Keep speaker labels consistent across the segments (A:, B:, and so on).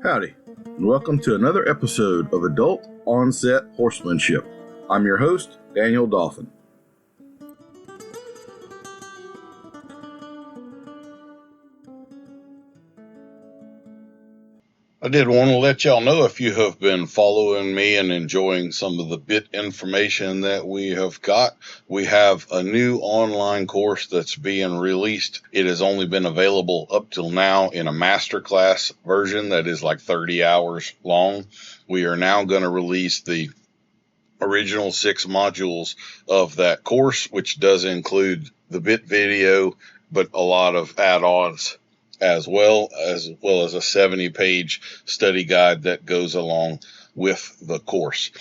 A: Howdy, and welcome to another episode of Adult Onset Horsemanship. I'm your host, Daniel Dolphin.
B: I did want to let y'all know, if you have been following me and enjoying some of the bit information that we have got, we have a new online course that's being released. It has only been available up till now in a masterclass version that is like 30 hours long. We are now going to release the original 6 modules of that course, which does include the bit video, but a lot of add-ons as well as a 70-page study guide that goes along with the course.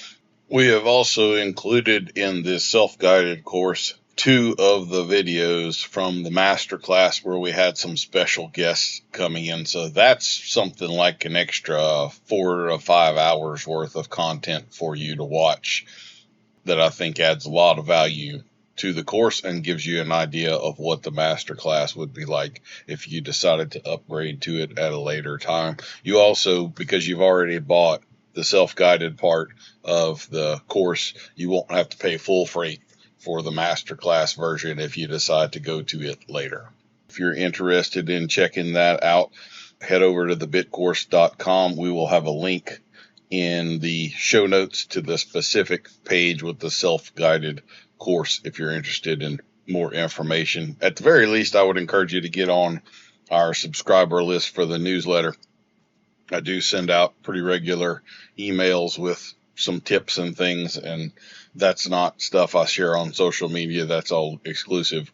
B: We have also included in this self-guided course 2 of the videos from the master class where we had some special guests coming in. So that's something like an extra 4 to 5 hours worth of content for you to watch that I think adds a lot of value to the course and gives you an idea of what the master class would be like if you decided to upgrade to it at a later time. You also, because you've already bought the self-guided part of the course, you won't have to pay full freight for the master class version if you decide to go to it later. If you're interested in checking that out, head over to thebitcourse.com. We will have a link in the show notes to the specific page with the self-guided course if you're interested in more information. At the very least, I would encourage you to get on our subscriber list for the newsletter. I do send out pretty regular emails with some tips and things, and that's not stuff I share on social media. That's all exclusive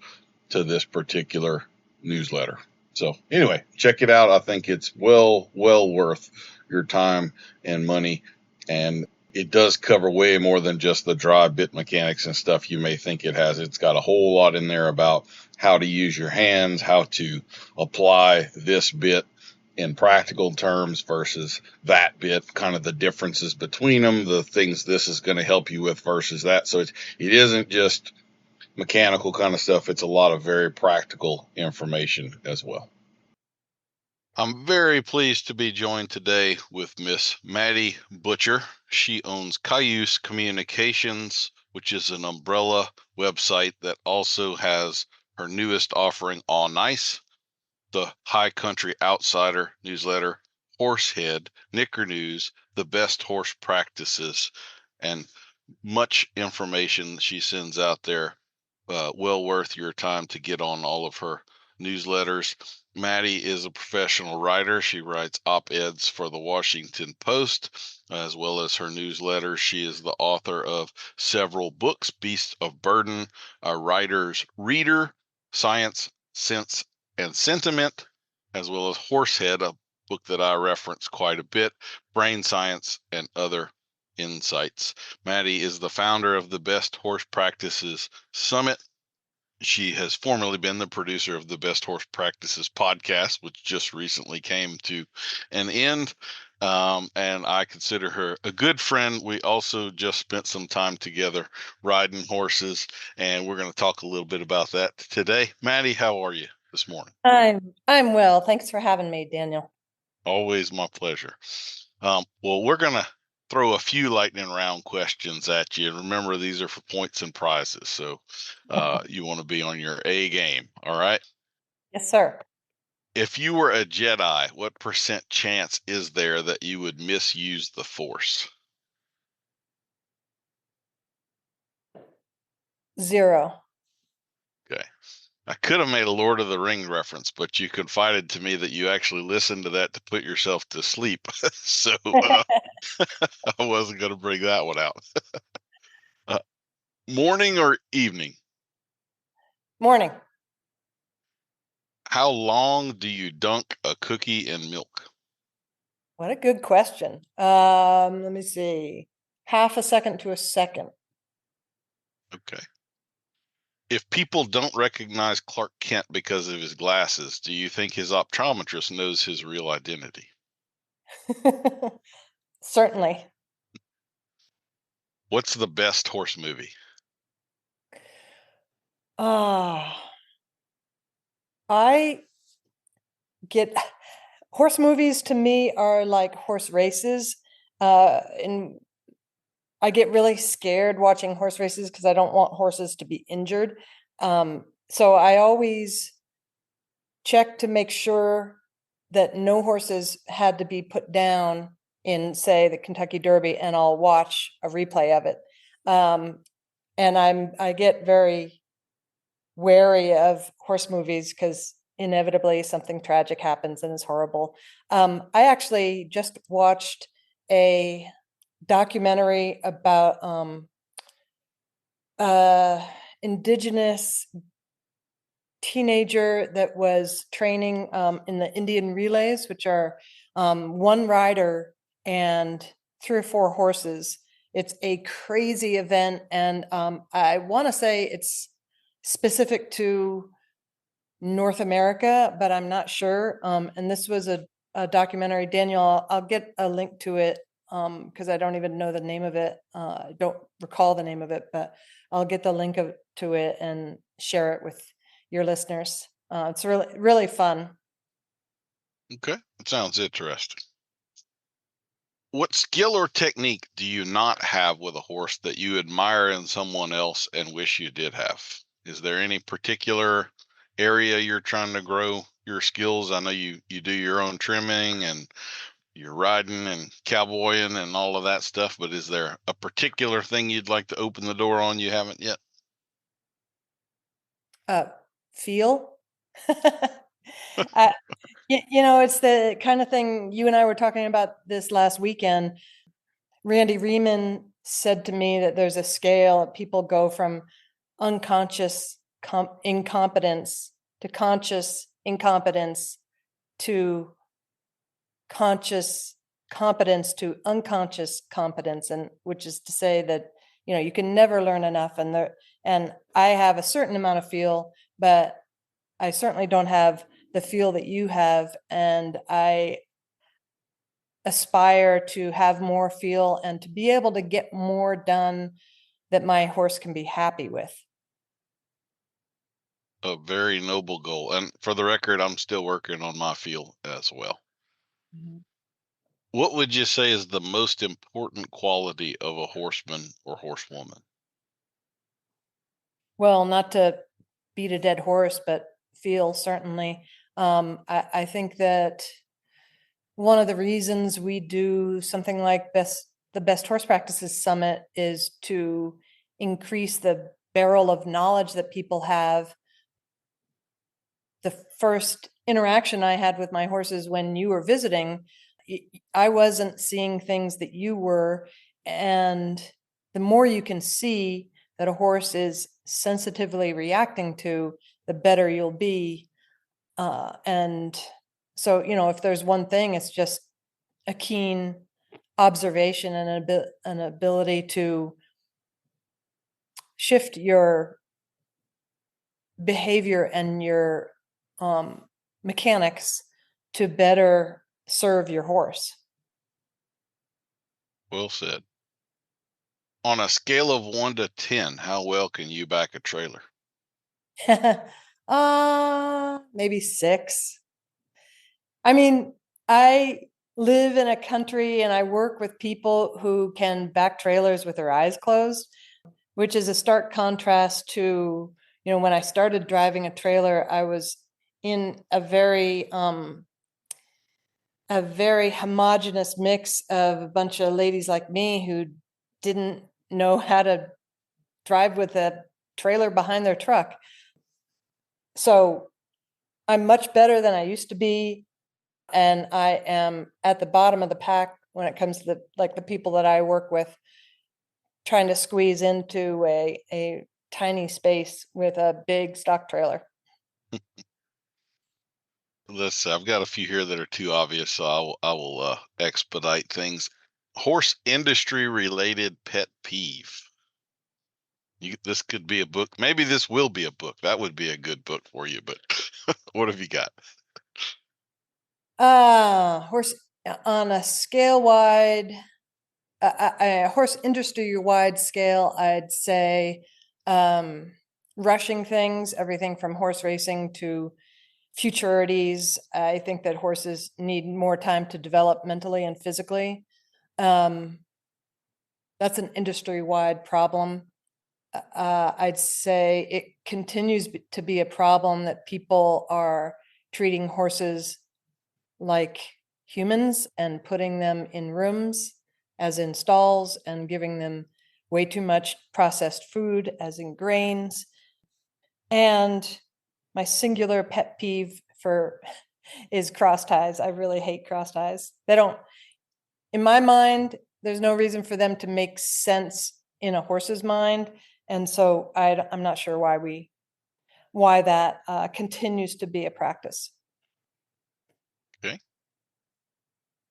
B: to this particular newsletter. So anyway, check it out. I think it's well worth your time and money, and it does cover way more than just the dry bit mechanics and stuff you may think it has. It's got a whole lot in there about how to use your hands, how to apply this bit in practical terms versus that bit, kind of the differences between them, the things this is going to help you with versus that. So it isn't just mechanical kind of stuff. It's a lot of very practical information as well. I'm very pleased to be joined today with Miss Maddy Butcher. She owns Cayuse Communications, which is an umbrella website that also has her newest offering, All Nice, the High Country Outsider newsletter, Horsehead, Knicker News, the best horse practices, and much information she sends out there. Well worth your time to get on all of her newsletters. Maddy is a professional writer. She writes op-eds for the Washington Post, as well as her newsletters. She is the author of several books: Beast of Burden, A Writer's Reader, Science, Sense, and Sentiment, as well as Horsehead, a book that I reference quite a bit, Brain Science, and Other Insights. Maddy is the founder of the Best Horse Practices Summit. She has formerly been the producer of the Best Horse Practices podcast, which just recently came to an end. And I consider her a good friend. We also just spent some time together riding horses, and we're going to talk a little bit about that today. Maddy, how are you this morning?
C: I'm well. Thanks for having me, Daniel.
B: Always my pleasure. Well, we're going to throw a few lightning round questions at you. Remember, these are for points and prizes, so you want to be on your A game. All right?
C: Yes, sir.
B: If you were a Jedi, what % chance is there that you would misuse the Force?
C: 0.
B: Okay. I could have made a Lord of the Rings reference, but you confided to me that you actually listened to that to put yourself to sleep. So I wasn't going to bring that one out. Morning or evening?
C: Morning.
B: How long do you dunk a cookie in milk?
C: What a good question. Let me see. Half a second to a second.
B: Okay. If people don't recognize Clark Kent because of his glasses, do you think his optometrist knows his real identity?
C: Certainly.
B: What's the best horse movie?
C: I get Horse movies to me are like horse races. And I get really scared watching horse races because I don't want horses to be injured. So I always check to make sure that no horses had to be put down in, say, the Kentucky Derby, and I'll watch a replay of it. And I get very wary of horse movies because inevitably something tragic happens and is horrible. I actually just watched a documentary about indigenous teenager that was training in the Indian relays, which are one rider and 3 or 4 horses. It's a crazy event, and I want to say it's specific to North America, but I'm not sure. And this was a documentary. Daniel, I'll get a link to it because I don't even know the name of it. I don't recall the name of it, but I'll get the link to it and share it with your listeners. It's really, really fun.
B: Okay, that sounds interesting. What skill or technique do you not have with a horse that you admire in someone else and wish you did have? Is there any particular area you're trying to grow your skills? I know you do your own trimming and you're riding and cowboying and all of that stuff, but is there a particular thing you'd like to open the door on you haven't yet?
C: Feel. It's the kind of thing you and I were talking about this last weekend. Randy Riemann said to me that there's a scale. People go from unconscious incompetence to conscious incompetence to conscious competence to unconscious competence, and which is to say that you can never learn enough. And I have a certain amount of feel, but I certainly don't have the feel that you have, and I aspire to have more feel and to be able to get more done that my horse can be happy with.
B: A very noble goal. And for the record, I'm still working on my feel as well.
C: Mm-hmm.
B: What would you say is the most important quality of a horseman or horsewoman?
C: Well, not to beat a dead horse, but feel, certainly. I think that one of the reasons we do something like the Best Horse Practices Summit is to increase the barrel of knowledge that people have. The first interaction I had with my horses when you were visiting, I wasn't seeing things that you were. And the more you can see that a horse is sensitively reacting to, the better you'll be. And so, if there's one thing, it's just a keen observation and an ability to shift your behavior and your mechanics to better serve your horse.
B: Well said. On a scale of 1 to 10, how well can you back a trailer?
C: Maybe 6. I mean, I live in a country and I work with people who can back trailers with their eyes closed, which is a stark contrast to, when I started driving a trailer, I was in a very homogenous mix of a bunch of ladies like me who didn't know how to drive with a trailer behind their truck. So I'm much better than I used to be. And I am at the bottom of the pack when it comes to the people that I work with, trying to squeeze into a tiny space with a big stock trailer.
B: I've got a few here that are too obvious, so I will expedite things. Horse industry related pet peeve. This could be a book. Maybe this will be a book. That would be a good book for you. But what have you got?
C: Horse on a scale wide, a horse industry wide scale, I'd say rushing things, everything from horse racing to futurities. I think that horses need more time to develop mentally and physically. That's an industry-wide problem. I'd say it continues to be a problem that people are treating horses like humans and putting them in rooms, as in stalls, and giving them way too much processed food, as in grains. And my singular pet peeve is cross ties. I really hate cross ties. They don't, in my mind, there's no reason for them to make sense in a horse's mind. And so I'm not sure why that continues to be a practice.
B: Okay.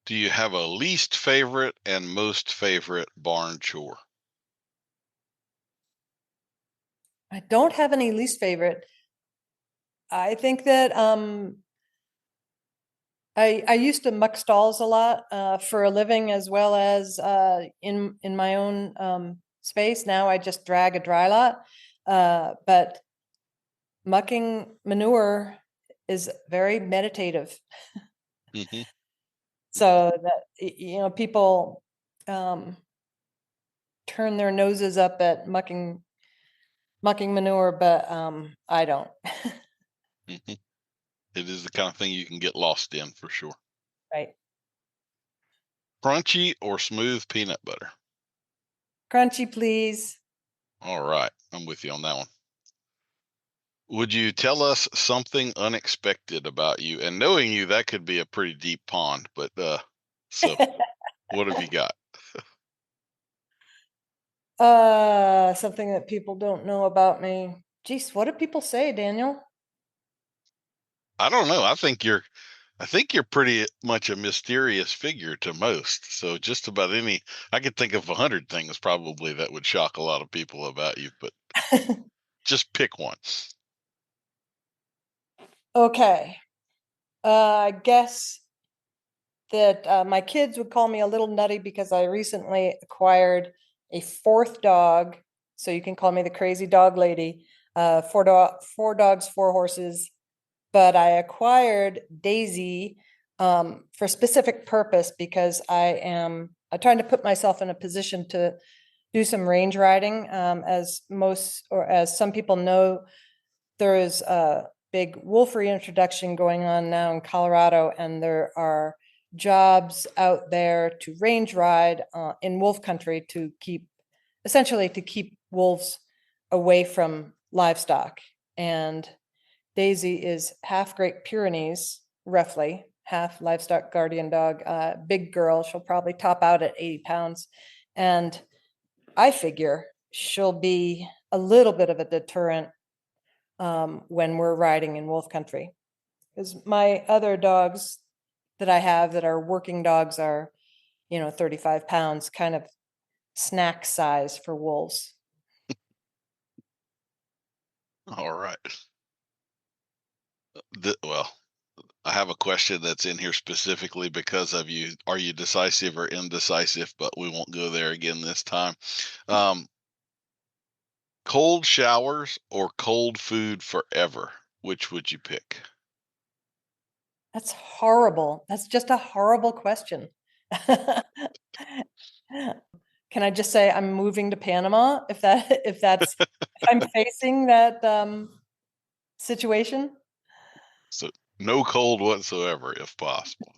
B: Do you have a least favorite and most favorite barn chore?
C: I don't have any least favorite. I think that I used to muck stalls a lot for a living, as well as in my own space. Now I just drag a dry lot, but mucking manure is very meditative.
B: Mm-hmm.
C: So that people turn their noses up at mucking manure, but I don't.
B: Mm-hmm. It is the kind of thing you can get lost in for sure.
C: Right.
B: Crunchy or smooth peanut butter?
C: Crunchy, please.
B: All right, I'm with you on that one. Would you tell us something unexpected about you? And knowing you, that could be a pretty deep pond, but so what have you got?
C: Something that people don't know about me. Geez, what do people say, Daniel?
B: I don't know. I think you're pretty much a mysterious figure to most. So just about I could think of 100 things probably that would shock a lot of people about you, but just pick one.
C: Okay. I guess that my kids would call me a little nutty because I recently acquired a fourth dog. So you can call me the crazy dog lady. Four dogs, four horses. But I acquired Daisy for a specific purpose because I'm trying to put myself in a position to do some range riding. As some people know, there is a big wolf reintroduction going on now in Colorado, and there are jobs out there to range ride in wolf country to keep wolves away from livestock. And Daisy is half Great Pyrenees, roughly, half livestock guardian dog, big girl. She'll probably top out at 80 pounds. And I figure she'll be a little bit of a deterrent when we're riding in wolf country. Because my other dogs that I have that are working dogs are, 35 pounds, kind of snack size for wolves.
B: All right. Well, I have a question that's in here specifically because of you. Are you decisive or indecisive? But we won't go there again this time. Cold showers or cold food forever? Which would you pick?
C: That's horrible. That's just a horrible question. Can I just say I'm moving to Panama if if I'm facing that situation?
B: So no cold whatsoever, if possible.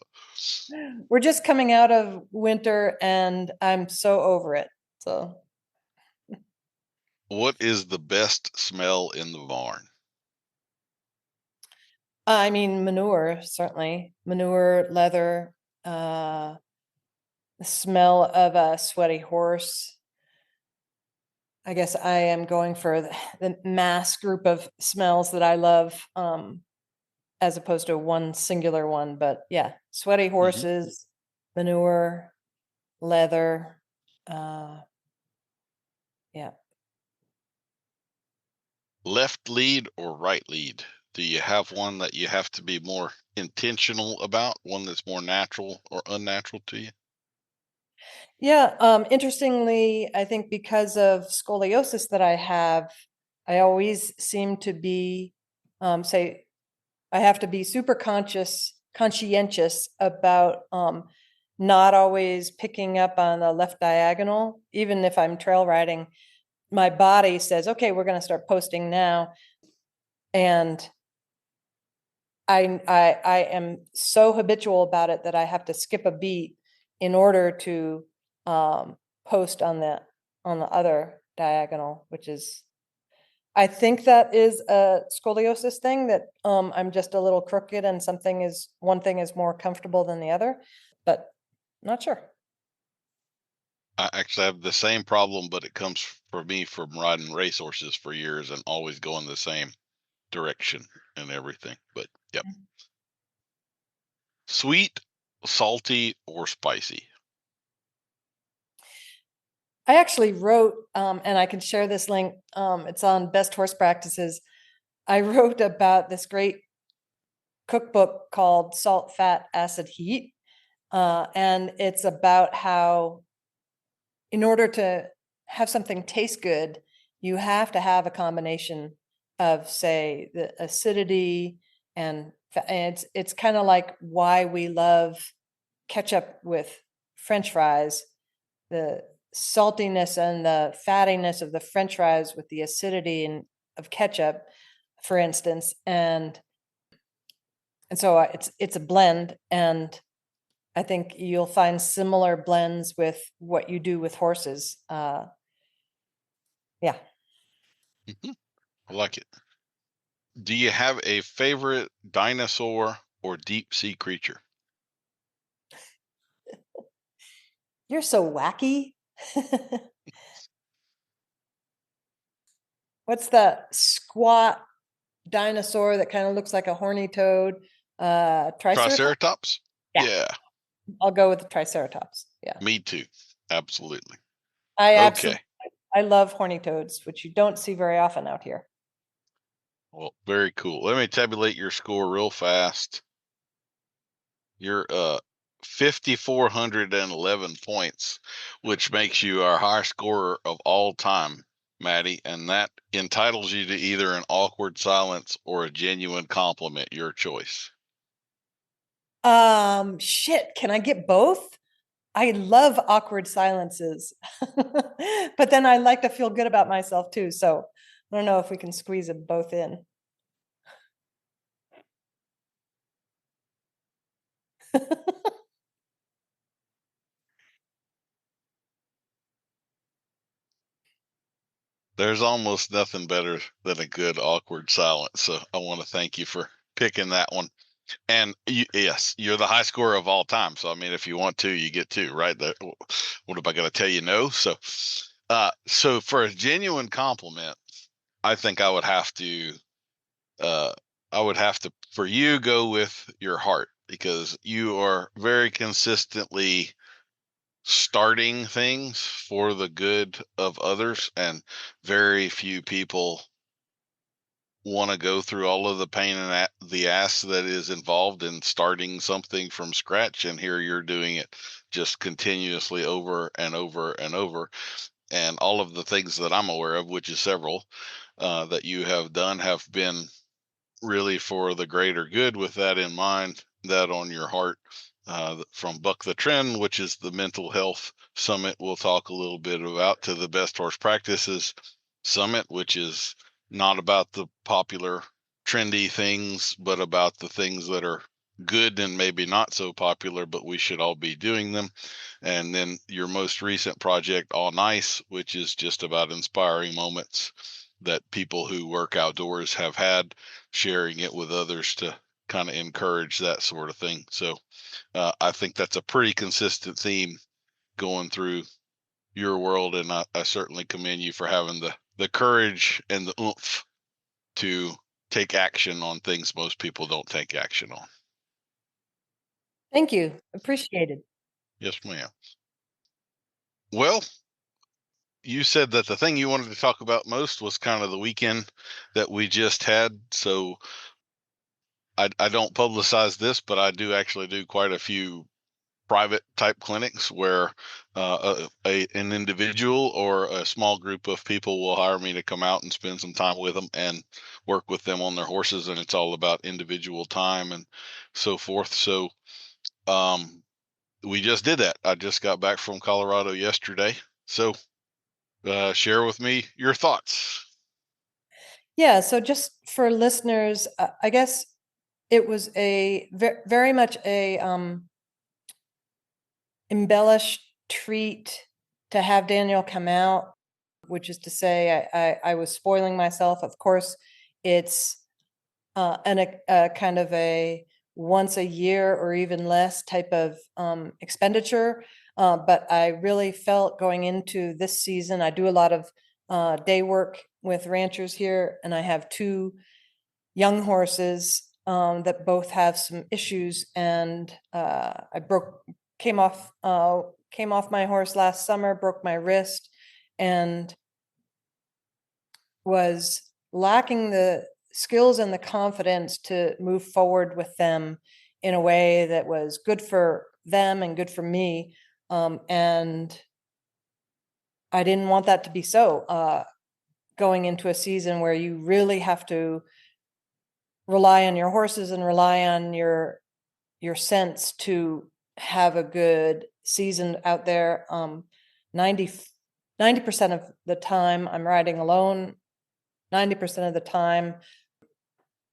C: We're just coming out of winter and I'm so over it. So
B: What is the best smell in the barn?
C: I mean manure, certainly. Manure, leather, the smell of a sweaty horse. I guess I am going for the mass group of smells that I love, as opposed to one singular one. But yeah, sweaty horses, manure, leather. Yeah.
B: Left lead or right lead? Do you have one that you have to be more intentional about, one that's more natural or unnatural to you?
C: Yeah. Interestingly, I think because of scoliosis that I have, I always seem to be, say, I have to be super conscientious about not always picking up on the left diagonal. Even if I'm trail riding, my body says, okay, we're going to start posting now. And I am so habitual about it that I have to skip a beat in order to post on the other diagonal, which is, I think that is a scoliosis thing, that I'm just a little crooked and one thing is more comfortable than the other, but not sure.
B: I actually have the same problem, but it comes for me from riding racehorses for years and always going the same direction and everything. But yep. Sweet, salty, or spicy?
C: I actually wrote, and I can share this link. It's on Best Horse Practices. I wrote about this great cookbook called Salt, Fat, Acid, Heat. And it's about how, in order to have something taste good, you have to have a combination of, say, the acidity and it's kind of like why we love ketchup with French fries, the saltiness and the fattiness of the French fries with the acidity of ketchup, for instance. And so it's a blend, and I think you'll find similar blends with what you do with horses. Yeah.
B: I like it. Do you have a favorite dinosaur or deep sea creature?
C: You're so wacky. What's the squat dinosaur that kind of looks like a horny toad? Triceratops?
B: Triceratops?
C: Yeah.
B: Yeah,
C: I'll go with the Triceratops. Yeah.
B: me too. Absolutely.
C: I
B: Okay.
C: absolutely, I love horny toads, which you don't see very often out here.
B: Well, very cool. Let me tabulate your score real fast. You're 5,411 points, which makes you our highest scorer of all time, Maddie, and that entitles you to either an awkward silence or a genuine compliment, your choice.
C: Shit, can I get both? I love awkward silences, but then I like to feel good about myself too. So I don't know if we can squeeze them both in.
B: There's almost nothing better than a good awkward silence. So I want to thank you for picking that one. And yes, you're the high scorer of all time. So I mean, if you want to, you get two, right? What am I going to tell you? No. So for a genuine compliment, I think uh, I would have to, for you, go with your heart, because you are very consistently starting things for the good of others, and very few people want to go through all of the pain and the ass that is involved in starting something from scratch. And here you're doing it just continuously over and over and over. And all of the things that I'm aware of, which is several, that you have done have been really for the greater good, with that in mind, that on your heart. From Buck the Trend, which is the mental health summit we'll talk a little bit about, to the Best Horse Practices Summit, which is not about the popular trendy things, but about the things that are good and maybe not so popular, but we should all be doing them. And then your most recent project, All Nice, which is just about inspiring moments that people who work outdoors have had, sharing it with others to kind of encourage that sort of thing. So I think that's a pretty consistent theme going through your world, and I certainly commend you for having the courage and the oomph to take action on things most people don't take action on.
C: Thank you. Appreciated.
B: Yes, ma'am. Well, you said that the thing you wanted to talk about most was kind of the weekend that we just had. So I don't publicize this, but I do actually do quite a few private type clinics where an individual or a small group of people will hire me to come out and spend some time with them and work with them on their horses, and it's all about individual time and so forth. So we just did that. I just got back from Colorado yesterday. So share with me your thoughts.
C: Yeah, so just for listeners, I guess it was a very much a embellished treat to have Daniel come out, which is to say I was spoiling myself. Of course, it's a kind of a once a year or even less type of expenditure. But I really felt going into this season, I do a lot of day work with ranchers here, and I have two young horses that both have some issues. And came off my horse last summer, broke my wrist, and was lacking the skills and the confidence to move forward with them in a way that was good for them and good for me. And I didn't want that to be so going into a season where you really have to rely on your horses and rely on your sense to have a good season out there. 90% of the time I'm riding alone. 90% of the time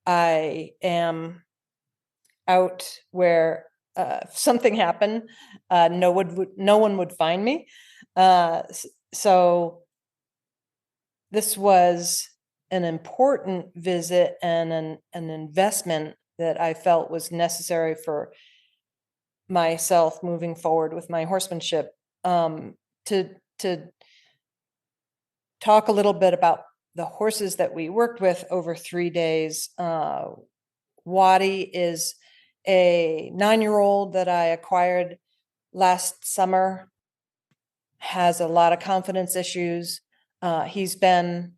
C: I am out where if something happened, no one would find me. So this was an important visit and an investment that I felt was necessary for myself moving forward with my horsemanship. To talk a little bit about the horses that we worked with over 3 days. Waddy is a 9-year-old that I acquired last summer, has a lot of confidence issues. He's been,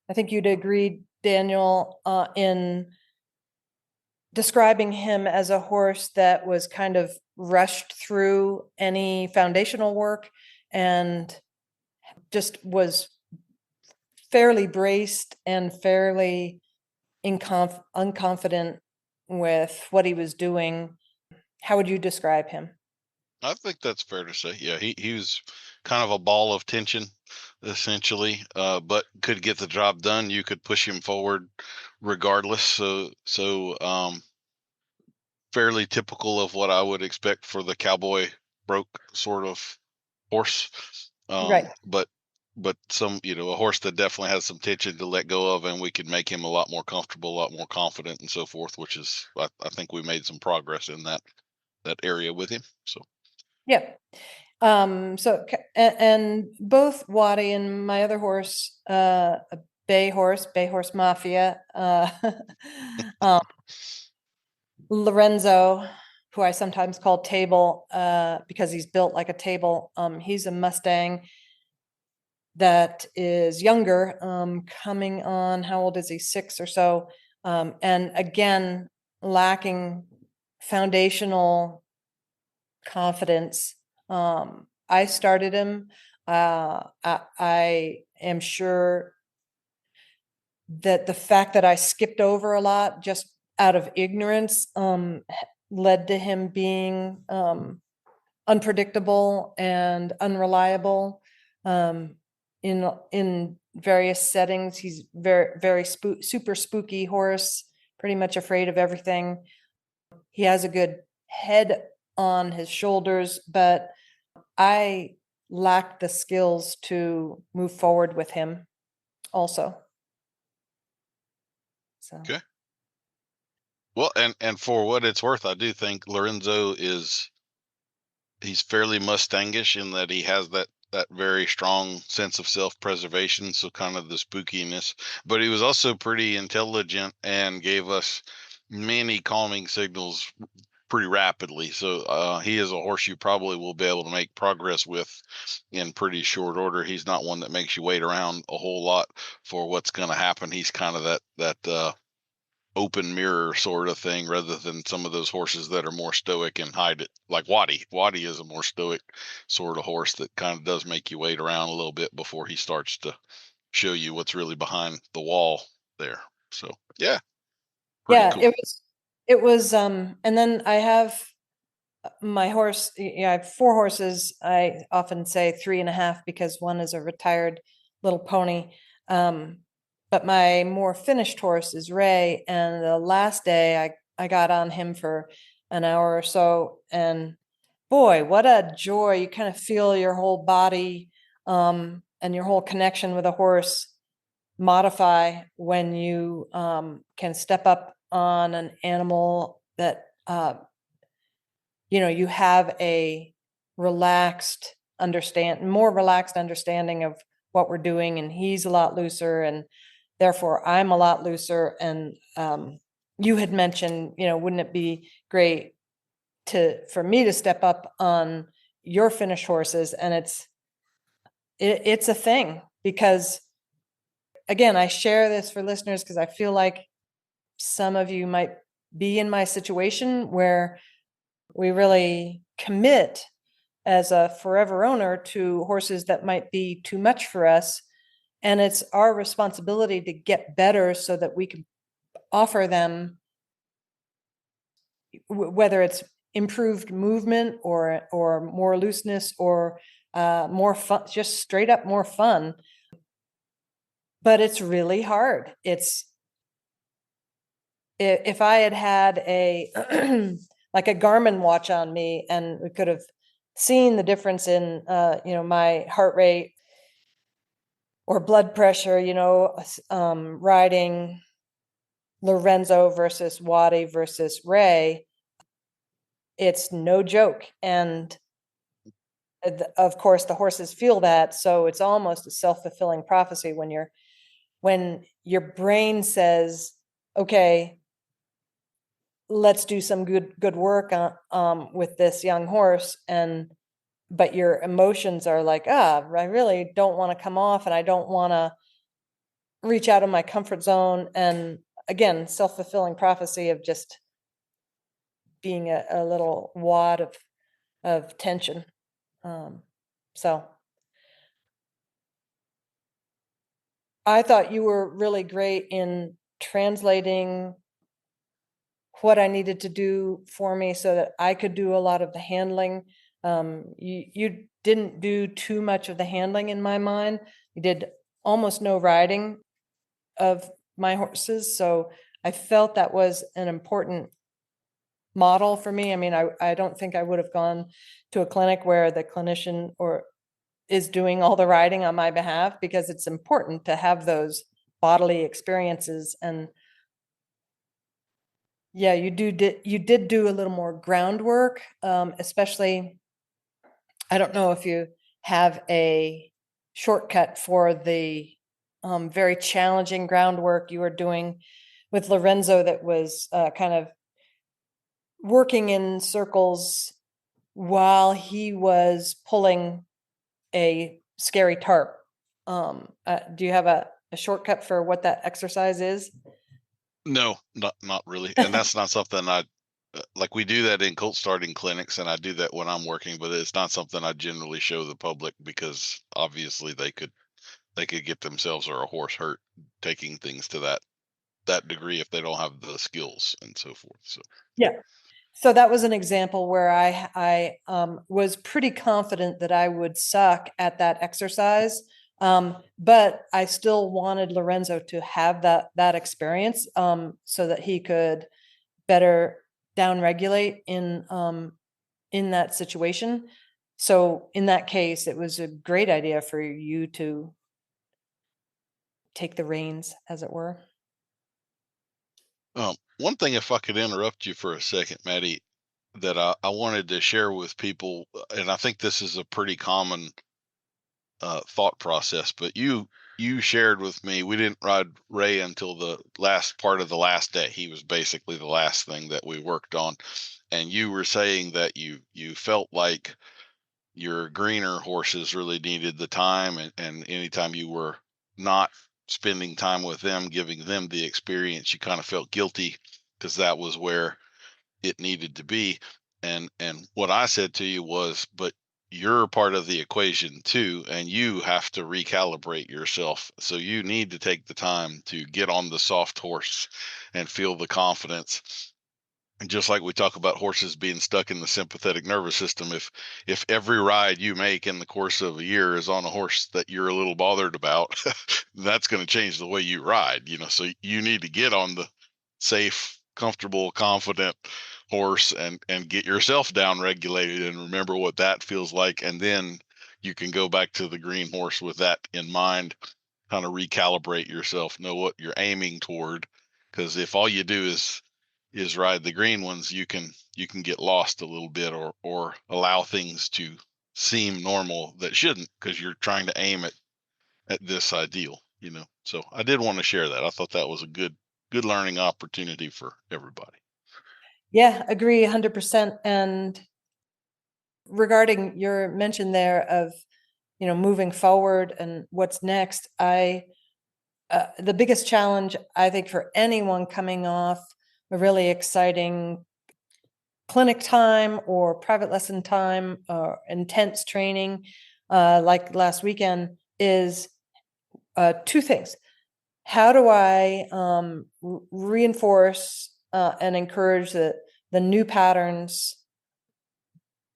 C: I think you'd agree, Daniel, in describing him as a horse that was kind of rushed through any foundational work and just was fairly braced and fairly unconfident with what he was doing. How would you describe him?
B: I think that's fair to say. Yeah, he was kind of a ball of tension, essentially, but could get the job done. You could push him forward regardless. So fairly typical of what I would expect for the cowboy broke sort of horse.
C: Right.
B: But some, a horse that definitely has some tension to let go of, and we could make him a lot more comfortable, a lot more confident, and so forth. Which is, I think we made some progress in that area with him. So.
C: Yeah. And both Waddy and my other horse, a bay horse Mafia, Lorenzo, who I sometimes call Table, because he's built like a table. He's a Mustang that is younger, coming on, how old is he? 6 or so. And again, lacking foundational confidence. I started him. I am sure that the fact that I skipped over a lot just out of ignorance led to him being unpredictable and unreliable in various settings. He's very super spooky horse, pretty much afraid of everything. He has a good head on his shoulders, but I lacked the skills to move forward with him also. So.
B: Okay. Well, and for what it's worth, I do think Lorenzo he's fairly Mustangish in that he has that very strong sense of self-preservation, so kind of the spookiness, but he was also pretty intelligent and gave us many calming signals pretty rapidly. So he is a horse you probably will be able to make progress with in pretty short order. He's not one that makes you wait around a whole lot for what's going to happen. He's kind of that open mirror sort of thing, rather than some of those horses that are more stoic and hide it. Like Waddy. Waddy is a more stoic sort of horse that kind of does make you wait around a little bit before he starts to show you what's really behind the wall there. So yeah, pretty
C: Yeah,
B: cool.
C: and then I have my horse. Yeah, I have 4 horses. I often say 3.5 because one is a retired little pony. But my more finished horse is Ray, and the last day I got on him for an hour or so, and boy, what a joy. You kind of feel your whole body and your whole connection with a horse modify when you can step up on an animal that you have a more relaxed understanding of what we're doing, and he's a lot looser, and therefore I'm a lot looser. And you had mentioned, wouldn't it be great for me to step up on your finished horses? And it's a thing, because again, I share this for listeners because I feel like some of you might be in my situation where we really commit as a forever owner to horses that might be too much for us. And it's our responsibility to get better so that we can offer them, whether it's improved movement or more looseness or more fun, just straight up more fun. But it's really hard. If I had a like a Garmin watch on me, and we could have seen the difference in my heart rate or blood pressure, riding Lorenzo versus Waddy versus Ray, it's no joke. And of course the horses feel that, so it's almost a self-fulfilling prophecy when your brain says, okay, let's do some good work with this young horse, but your emotions are like, I really don't want to come off, and I don't want to reach out of my comfort zone. And again, self-fulfilling prophecy of just being a little wad of tension. So I thought you were really great in translating what I needed to do for me so that I could do a lot of the handling. You didn't do too much of the handling in my mind. You did almost no riding of my horses. So I felt that was an important model for me. I mean, I don't think I would have gone to a clinic where the clinician is doing all the riding on my behalf, because it's important to have those bodily experiences. And yeah, you did do a little more groundwork, especially, I don't know if you have a shortcut for the very challenging groundwork you were doing with Lorenzo that was kind of working in circles while he was pulling a scary tarp. Do you have a shortcut for what that exercise is?
B: No, not really. And that's not something like. We do that in colt starting clinics, and I do that when I'm working, but it's not something I generally show the public, because obviously they could get themselves or a horse hurt taking things to that degree if they don't have the skills and so forth. So
C: Yeah. So that was an example where I was pretty confident that I would suck at that exercise, but I still wanted Lorenzo to have that experience, so that he could better downregulate in that situation. So in that case, it was a great idea for you to take the reins, as it were.
B: one thing, if I could interrupt you for a second, Maddie, that I wanted to share with people, and I think this is a pretty common thought process, but you shared with me, we didn't ride Ray until the last part of the last day. He was basically the last thing that we worked on, and you were saying that you felt like your greener horses really needed the time, and anytime you were not spending time with them, giving them the experience, you kind of felt guilty because that was where it needed to be. And what I said to you was, but you're part of the equation too, and you have to recalibrate yourself. So you need to take the time to get on the soft horse and feel the confidence. And just like we talk about horses being stuck in the sympathetic nervous system, if every ride you make in the course of a year is on a horse that you're a little bothered about, that's going to change the way you ride, so you need to get on the safe, comfortable, confident horse and get yourself down regulated and remember what that feels like. And then you can go back to the green horse with that in mind, kind of recalibrate yourself, know what you're aiming toward. Because if all you do is ride the green ones, you can get lost a little bit, or allow things to seem normal that shouldn't, because you're trying to aim at this ideal. So I did want to share that. I thought that was a good learning opportunity for everybody.
C: Yeah, agree 100%. And regarding your mention there of, moving forward and what's next, the biggest challenge, I think, for anyone coming off a really exciting clinic time or private lesson time or intense training, like last weekend, is two things. How do I reinforce and encourage the new patterns,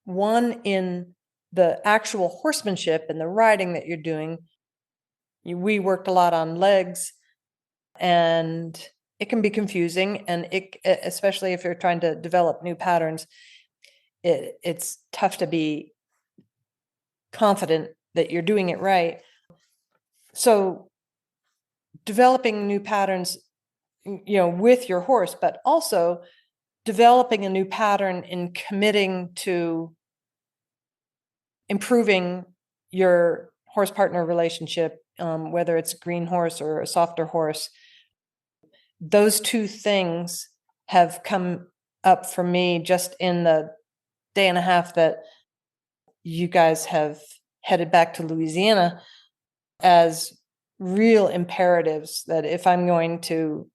C: one in the actual horsemanship and the riding that you're doing? We worked a lot on legs, and it can be confusing, and especially if you're trying to develop new patterns, it's tough to be confident that you're doing it right. So developing new patterns, with your horse, but also developing a new pattern in committing to improving your horse partner relationship, whether it's a green horse or a softer horse. Those two things have come up for me just in the day and a half that you guys have headed back to Louisiana, as real imperatives that if I'm going to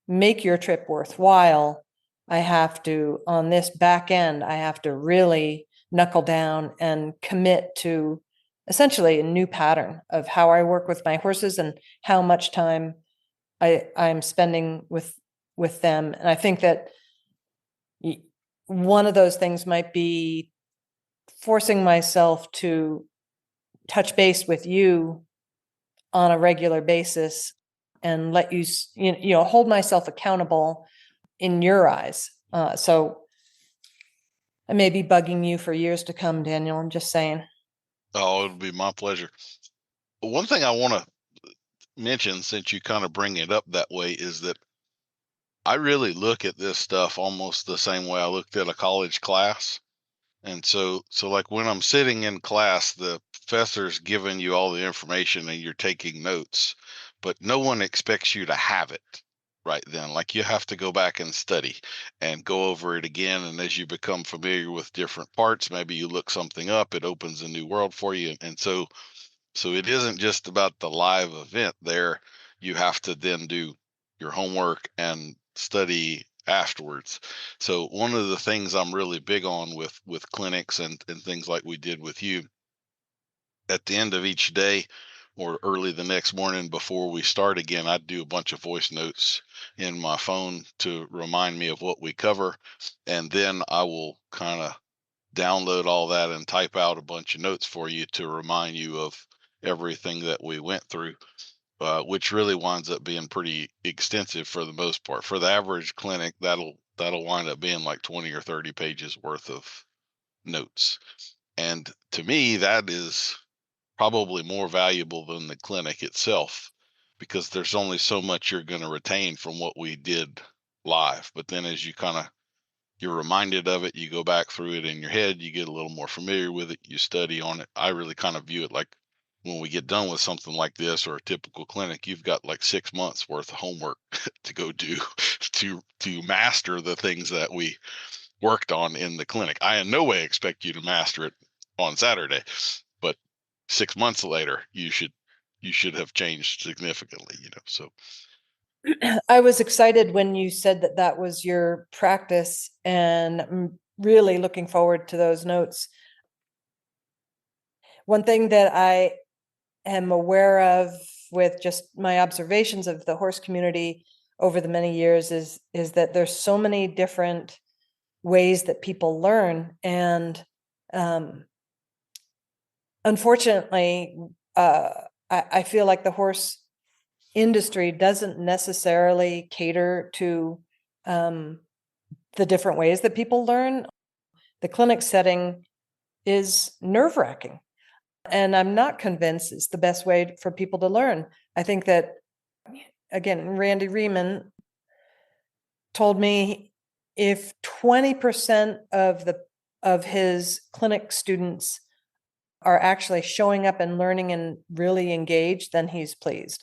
C: make your trip worthwhile, I have to, on this back end, I have to really knuckle down and commit to essentially a new pattern of how I work with my horses and how much time I'm spending with them. And I think that one of those things might be forcing myself to touch base with you on a regular basis and let you, hold myself accountable in your eyes. So I may be bugging you for years to come, Daniel. I'm just saying.
B: Oh, it'll be my pleasure. One thing I want to mention, since you kind of bring it up that way, is that I really look at this stuff almost the same way I looked at a college class. And so like when I'm sitting in class, the professor's giving you all the information and you're taking notes, but no one expects you to have it right then. Like you have to go back and study and go over it again. And as you become familiar with different parts, maybe you look something up, it opens a new world for you. And so it isn't just about the live event there. You have to then do your homework and study afterwards. So one of the things I'm really big on with clinics and things like we did with you, at the end of each day or early the next morning before we start again, I'd do a bunch of voice notes in my phone to remind me of what we cover. And then I will kind of download all that and type out a bunch of notes for you to remind you of everything that we went through, which really winds up being pretty extensive for the most part. For the average clinic, that'll wind up being like 20 or 30 pages worth of notes. And to me, that is probably more valuable than the clinic itself, because there's only so much you're going to retain from what we did live. But then as you're reminded of it, you go back through it in your head, you get a little more familiar with it, you study on it. I really kind of view it like when we get done with something like this or a typical clinic, you've got like 6 months worth of homework to go do to master the things that we worked on in the clinic. I in no way expect you to master it on Saturday, but 6 months later, you should you should have changed significantly, so.
C: I was excited when you said that that was your practice, and I'm really looking forward to those notes. One thing that I am aware of with just my observations of the horse community over the many years is that there's so many different ways that people learn, and unfortunately, I feel like the horse industry doesn't necessarily cater to the different ways that people learn. The clinic setting is nerve-wracking, and I'm not convinced it's the best way for people to learn. I think that, again, Randy Riemann told me if 20% of his clinic students are actually showing up and learning and really engaged, then he's pleased.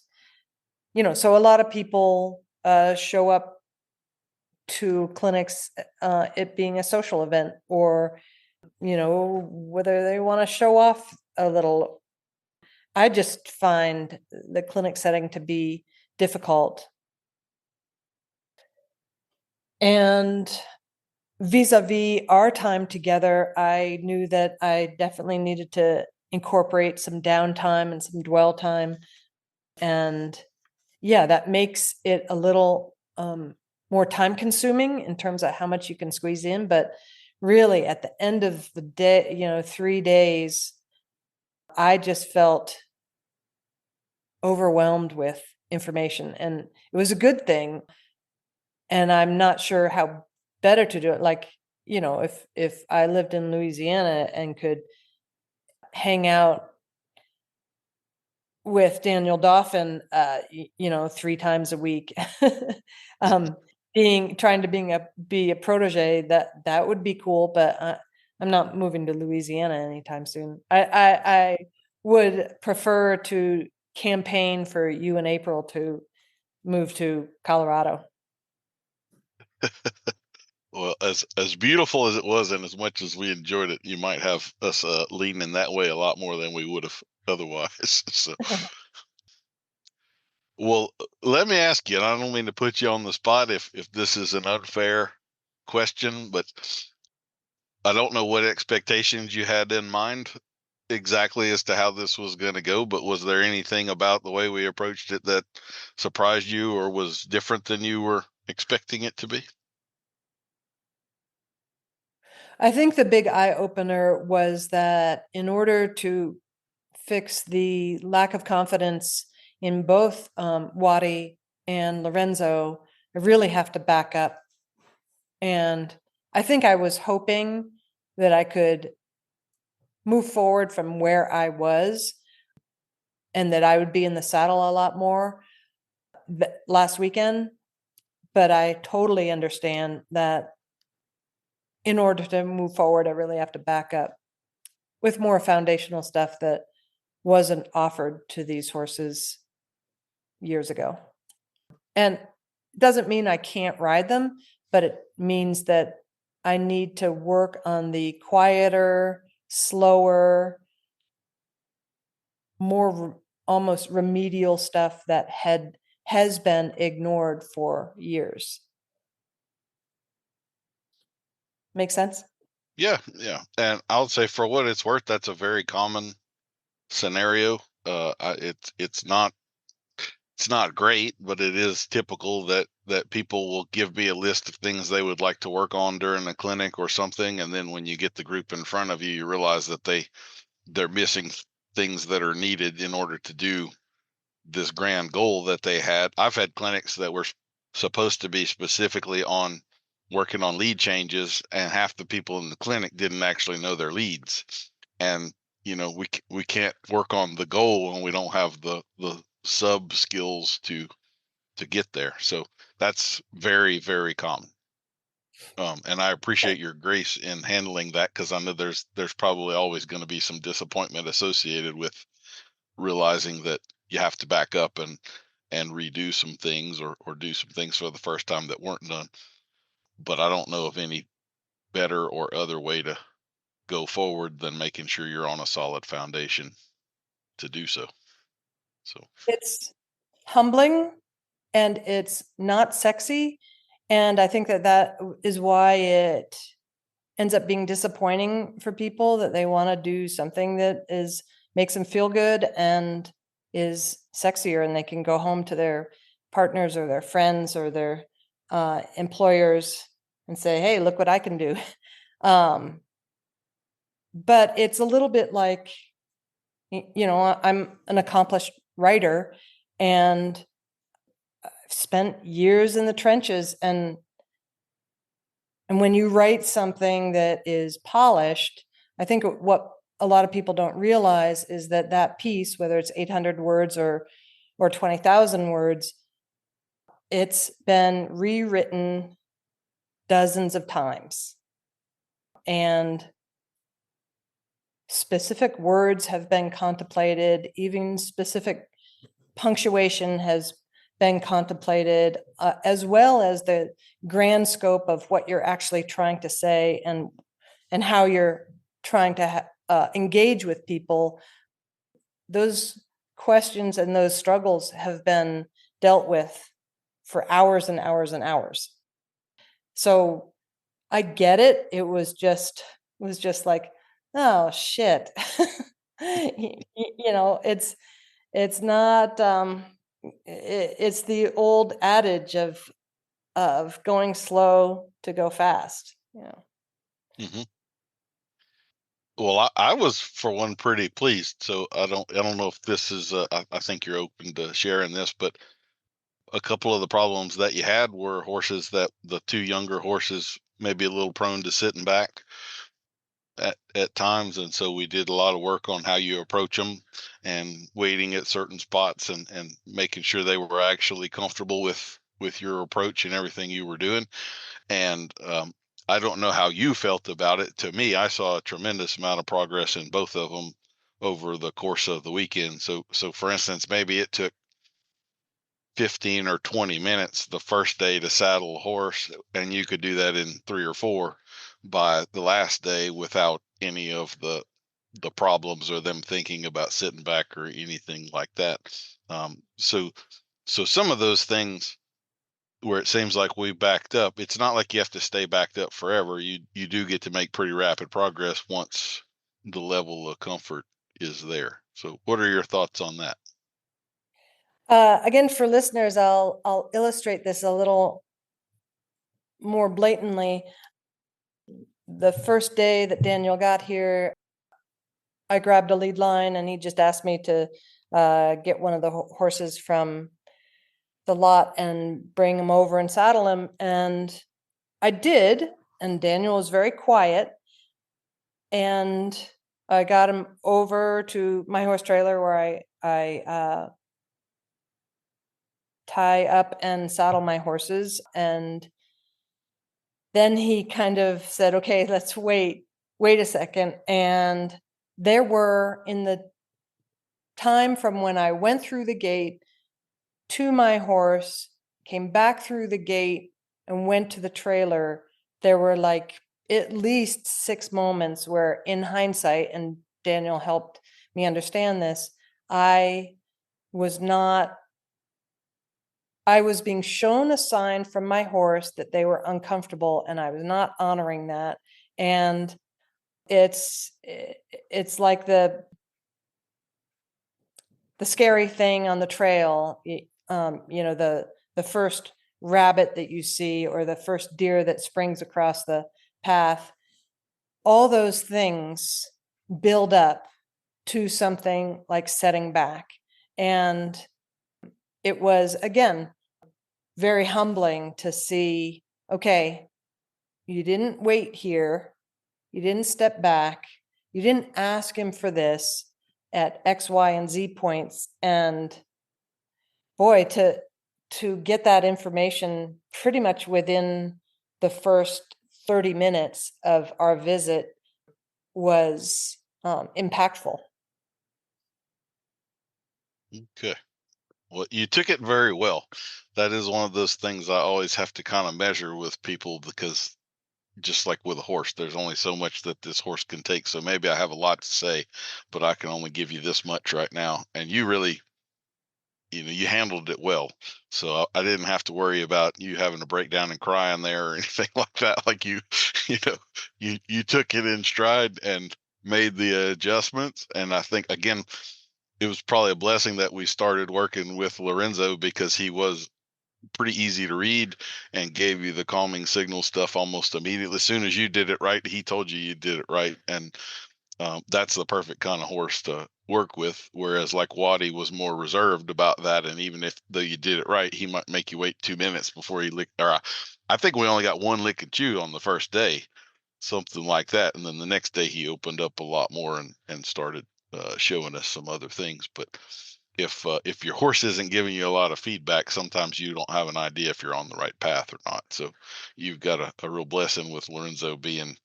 C: So a lot of people show up to clinics, it being a social event, or whether they want to show off a little. I just find the clinic setting to be difficult. And vis-a-vis our time together, I knew that I definitely needed to incorporate some downtime and some dwell time. And yeah, that makes it a little more time consuming in terms of how much you can squeeze in. But really, at the end of the day, 3 days, I just felt overwhelmed with information, and it was a good thing. And I'm not sure how better to do it. Like, if I lived in Louisiana and could hang out with Daniel Dauphin, 3 times a week, trying to be a protege, that would be cool. But I'm not moving to Louisiana anytime soon. I would prefer to campaign for you and April to move to Colorado.
B: Well, as beautiful as it was, and as much as we enjoyed it, you might have us leaning that way a lot more than we would have otherwise. So, well, let me ask you, and I don't mean to put you on the spot if this is an unfair question, but I don't know what expectations you had in mind exactly as to how this was going to go, but was there anything about the way we approached it that surprised you or was different than you were expecting it to be?
C: I think the big eye opener was that in order to fix the lack of confidence in both Wadi and Lorenzo, I really have to back up. And I think I was hoping that I could move forward from where I was and that I would be in the saddle a lot more last weekend. But I totally understand that in order to move forward, I really have to back up with more foundational stuff that wasn't offered to these horses years ago. And it doesn't mean I can't ride them, but it means that I need to work on the quieter, slower, more almost remedial stuff that has been ignored for years. Make sense?
B: Yeah, yeah. And I would say for what it's worth, that's a very common scenario. It's not great, but it is typical that people will give me a list of things they would like to work on during a clinic or something, and then when you get the group in front of you, you realize that they're missing things that are needed in order to do this grand goal that they had. I've had clinics that were supposed to be specifically on working on lead changes, and half the people in the clinic didn't actually know their leads. And we can't work on the goal when we don't have the sub skills to get there. So that's very, very common. And I appreciate your grace in handling that, because I know there's probably always going to be some disappointment associated with realizing that you have to back up and redo some things or do some things for the first time that weren't done. But I don't know of any better or other way to go forward than making sure you're on a solid foundation to do so. So
C: It's humbling and it's not sexy. And I think that is why it ends up being disappointing for people, that they want to do something that makes them feel good and is sexier, and they can go home to their partners or their friends or their employers and say, hey, look what I can do. But it's a little bit like, I'm an accomplished writer, and I've spent years in the trenches, and when you write something that is polished, I think what a lot of people don't realize is that piece, whether it's 800 words or 20,000 words, it's been rewritten dozens of times. And specific words have been contemplated, even specific punctuation has been contemplated, as well as the grand scope of what you're actually trying to say and how you're trying to engage with people. Those questions and those struggles have been dealt with for hours and hours and hours. So I get it. It was just like, oh shit. It's not it's the old adage of going slow to go fast.
B: hmm well, I was for one pretty pleased. So I don't know if this is I think you're open to sharing this, but a couple of the problems that you had were horses that the two younger horses maybe a little prone to sitting back at times, and so we did a lot of work on how you approach them and waiting at certain spots and making sure they were actually comfortable with your approach and everything you were doing. And I don't know how you felt about it. To me, I saw a tremendous amount of progress in both of them over the course of the weekend. So for instance, maybe it took 15 or 20 minutes the first day to saddle a horse, and you could do that in 3 or 4 by the last day without any of the problems or them thinking about sitting back or anything like that. So some of those things where it seems like we backed up, it's not like you have to stay backed up forever. You do get to make pretty rapid progress once the level of comfort is there. So what are your thoughts on that?
C: Again, for listeners, I'll illustrate this a little more blatantly. The first day that Daniel got here, I grabbed a lead line, and he just asked me to get one of the horses from the lot and bring him over and saddle him. And I did, and Daniel was very quiet. And I got him over to my horse trailer where I tie up and saddle my horses. And then he kind of said, okay, let's wait a second. And there were, in the time from when I went through the gate to my horse, came back through the gate, and went to the trailer, there were like at least 6 moments where, in hindsight, and Daniel helped me understand this, I was being shown a sign from my horse that they were uncomfortable, and I was not honoring that. And it's like the scary thing on the trail, the first rabbit that you see, or the first deer that springs across the path. All those things build up to something like setting back. And it was, again, very humbling to see, okay, you didn't wait here, you didn't step back, you didn't ask him for this at X, Y, and Z points. And boy, to get that information pretty much within the first 30 minutes of our visit was impactful.
B: Okay. Well, you took it very well. That is one of those things I always have to kind of measure with people, because just like with a horse, there's only so much that this horse can take. So maybe I have a lot to say, but I can only give you this much right now. And you really you handled it well. So I didn't have to worry about you having to break down and cry in there or anything like that. Like you took it in stride and made the adjustments. And I think, again, it was probably a blessing that we started working with Lorenzo, because he was pretty easy to read and gave you the calming signal stuff almost immediately. As soon as you did it right, he told you did it right. And that's the perfect kind of horse to work with. Whereas like Waddy was more reserved about that, and even if though you did it right, he might make you wait 2 minutes before he licked. Or I think we only got one lick and chew on the first day, something like that. And then the next day he opened up a lot more and started showing us some other things. But if your horse isn't giving you a lot of feedback, sometimes you don't have an idea if you're on the right path or not. So you've got a real blessing with Lorenzo being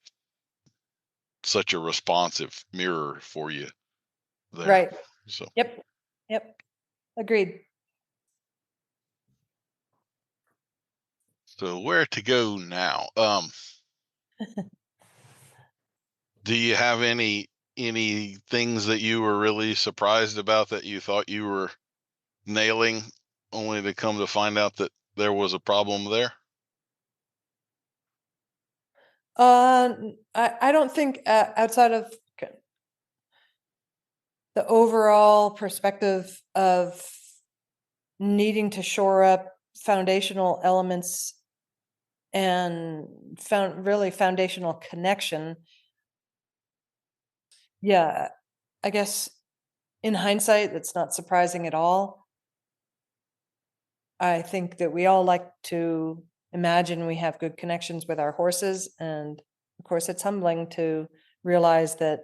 B: such a responsive mirror for you there.
C: Right.
B: So
C: Yep. Yep. Agreed.
B: where to go now? Do you have any things that you were really surprised about that you thought you were nailing, only to come to find out that there was a problem there?
C: I don't think outside of the overall perspective of needing to shore up foundational elements and really foundational connection. Yeah, I guess in hindsight, that's not surprising at all. I think that we all like to imagine we have good connections with our horses. And of course, it's humbling to realize that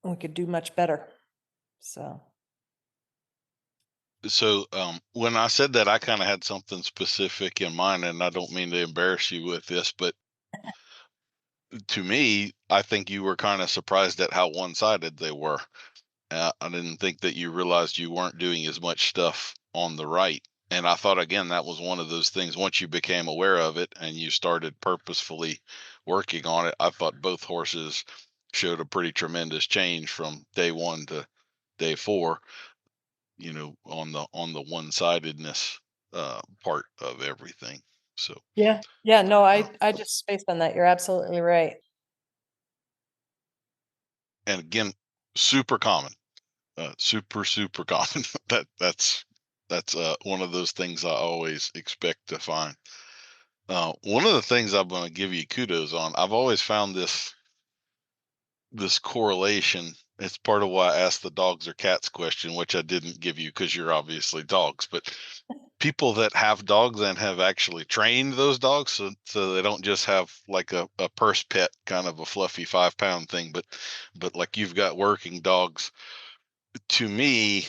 C: we could do much better. So,
B: When I said that, I kind of had something specific in mind, and I don't mean to embarrass you with this, but to me, I think you were kind of surprised at how one-sided they were. I didn't think that you realized you weren't doing as much stuff on the right. And I thought, again, that was one of those things. Once you became aware of it and you started purposefully working on it, I thought both horses showed a pretty tremendous change from day one to day four, on the one-sidedness part of everything. So,
C: yeah, no,
B: uh,
C: I just spaced on that. You're absolutely right.
B: and again, super common, super common. That's one of those things I always expect to find. One of the things I'm going to give you kudos on, I've always found this correlation. It's part of why I asked the dogs or cats question, which I didn't give you because you're obviously dogs. But people that have dogs and have actually trained those dogs, so they don't just have like a purse pet, kind of a fluffy 5 pound thing, but like you've got working dogs. To me,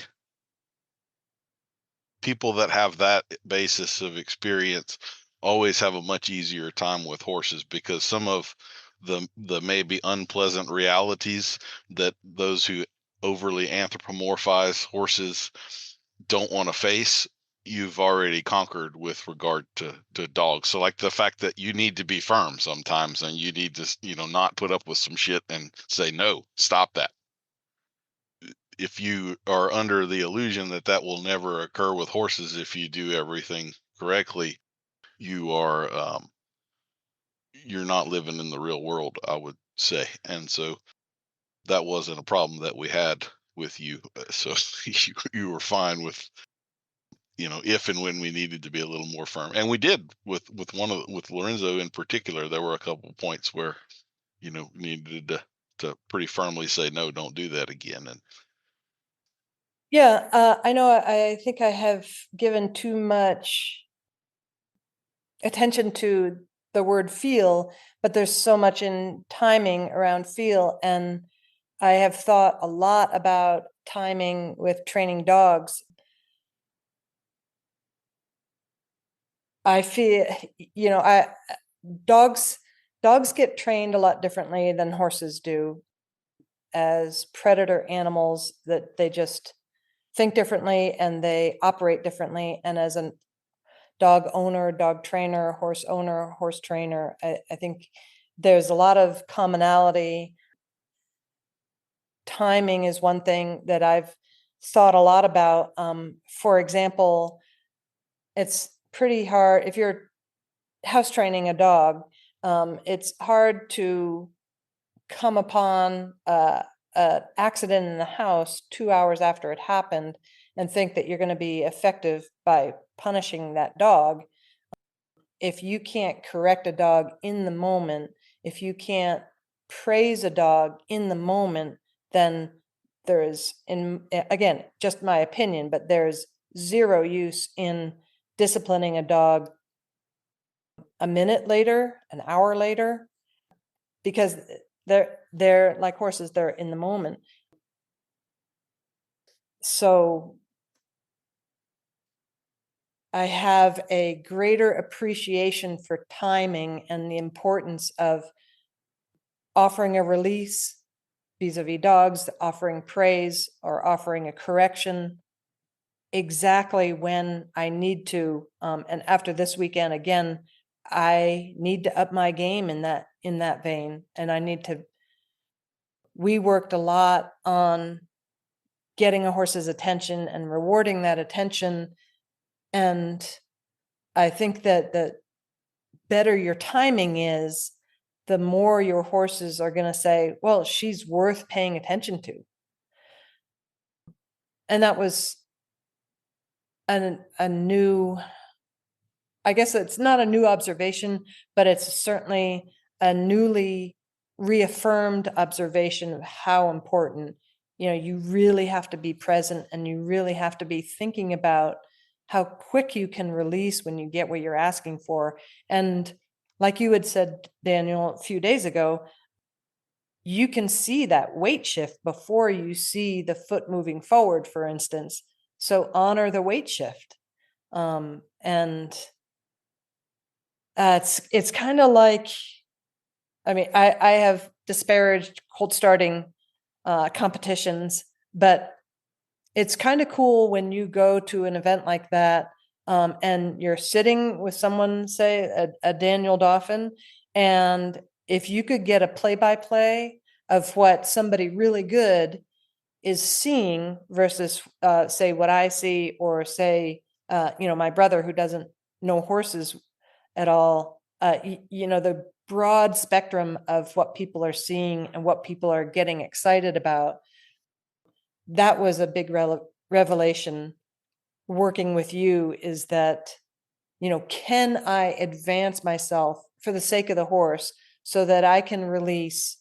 B: people that have that basis of experience always have a much easier time with horses, because some of the maybe unpleasant realities that those who overly anthropomorphize horses don't want to face, you've already conquered with regard to dogs. So like the fact that you need to be firm sometimes, and you need to not put up with some shit and say no, stop that. If you are under the illusion that that will never occur with horses if you do everything correctly, you are you're not living in the real world, I would say. And so that wasn't a problem that we had with you. So you were fine with, if and when we needed to be a little more firm, and we did with Lorenzo in particular. There were a couple points where needed to pretty firmly say no, don't do that again. And
C: Yeah, I know. I think I have given too much attention to the word feel, but there's so much in timing around feel. And I have thought a lot about timing with training dogs. I feel, I dogs get trained a lot differently than horses do as predator animals, that they just think differently and they operate differently. And as a dog owner, dog trainer, horse trainer, I think there's a lot of commonality. Timing is one thing that I've thought a lot about. For example, it's pretty hard if you're house training a dog. It's hard to come upon an accident in the house 2 hours after it happened and think that you're going to be effective by punishing that dog. If you can't correct a dog in the moment, if you can't praise a dog in the moment, then there is, again, just my opinion, but there's zero use in disciplining a dog a minute later, an hour later, because they're like horses, they're in the moment. So I have a greater appreciation for timing and the importance of offering a release vis-a-vis dogs, offering praise or offering a correction exactly when I need to. And after this weekend, again, I need to up my game in that vein. And we worked a lot on getting a horse's attention and rewarding that attention. And I think that the better your timing is, the more your horses are going to say, well, she's worth paying attention to. And that was a new, I guess it's not a new observation, but it's certainly a newly reaffirmed observation of how important, you really have to be present, and you really have to be thinking about how quick you can release when you get what you're asking for. And like you had said, Daniel, a few days ago, you can see that weight shift before you see the foot moving forward, for instance. So honor the weight shift. And it's kind of like, I mean, I have disparaged cold starting competitions, but it's kind of cool when you go to an event like that, and you're sitting with someone, say a Daniel Dauphin, and if you could get a play-by-play of what somebody really good is seeing versus say what I see, or say my brother who doesn't know horses at all, the broad spectrum of what people are seeing and what people are getting excited about. That was a big revelation working with you, is that, can I advance myself for the sake of the horse so that I can release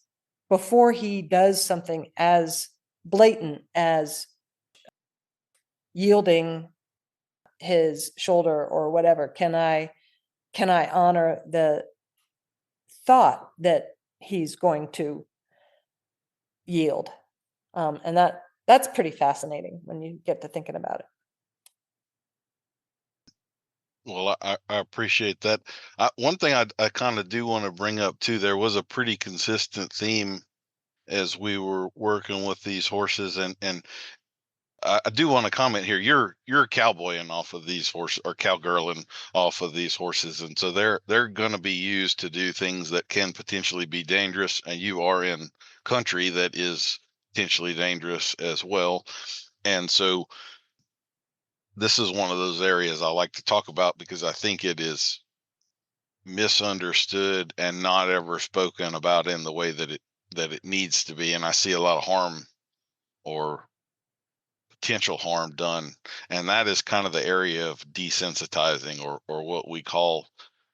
C: before he does something as blatant as yielding his shoulder or whatever? Can I honor the thought that he's going to yield? And that's pretty fascinating when you get to thinking about it.
B: Well, I appreciate that. One thing I kind of do want to bring up too, there was a pretty consistent theme as we were working with these horses, and I do want to comment here. You're cowboying off of these horses, or cowgirling off of these horses, and so they're going to be used to do things that can potentially be dangerous, and you are in country that is potentially dangerous as well. And so this is one of those areas I like to talk about because I think it is misunderstood and not ever spoken about in the way that it needs to be. And I see a lot of harm or potential harm done, and that is kind of the area of desensitizing, or what we call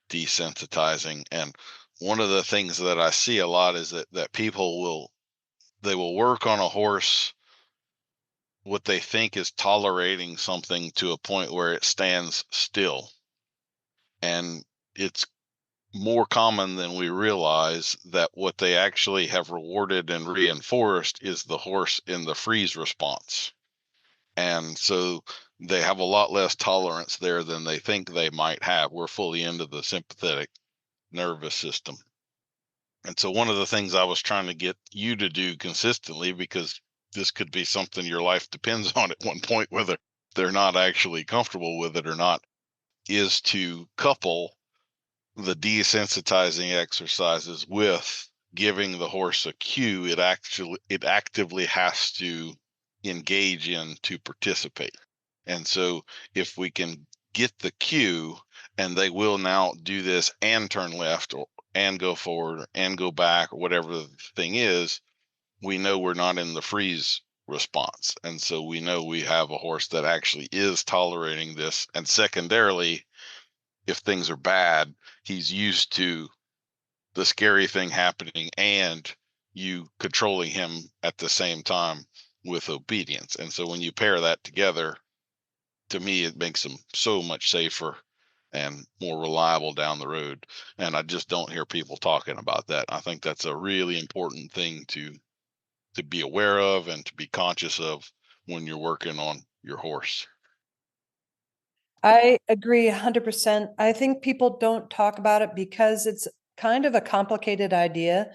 B: desensitizing. And one of the things that I see a lot is that people will work on a horse what they think is tolerating something to a point where it stands still, and it's more common than we realize that what they actually have rewarded and reinforced is the horse in the freeze response. And so they have a lot less tolerance there than they think they might have. We're fully into the sympathetic nervous system. And so one of the things I was trying to get you to do consistently, because this could be something your life depends on at one point, whether they're not actually comfortable with it or not, is to couple the desensitizing exercises with giving the horse a cue it actively has to engage in to participate. And so if we can get the cue and they will now do this and turn left or and go forward and go back or whatever the thing is, we know we're not in the freeze response. And so we know we have a horse that actually is tolerating this. And secondarily, if things are bad, he's used to the scary thing happening and you controlling him at the same time with obedience. And so when you pair that together, to me, it makes them so much safer and more reliable down the road. And I just don't hear people talking about that. I think that's a really important thing to be aware of and to be conscious of when you're working on your horse.
C: I agree 100%. I think people don't talk about it because it's kind of a complicated idea.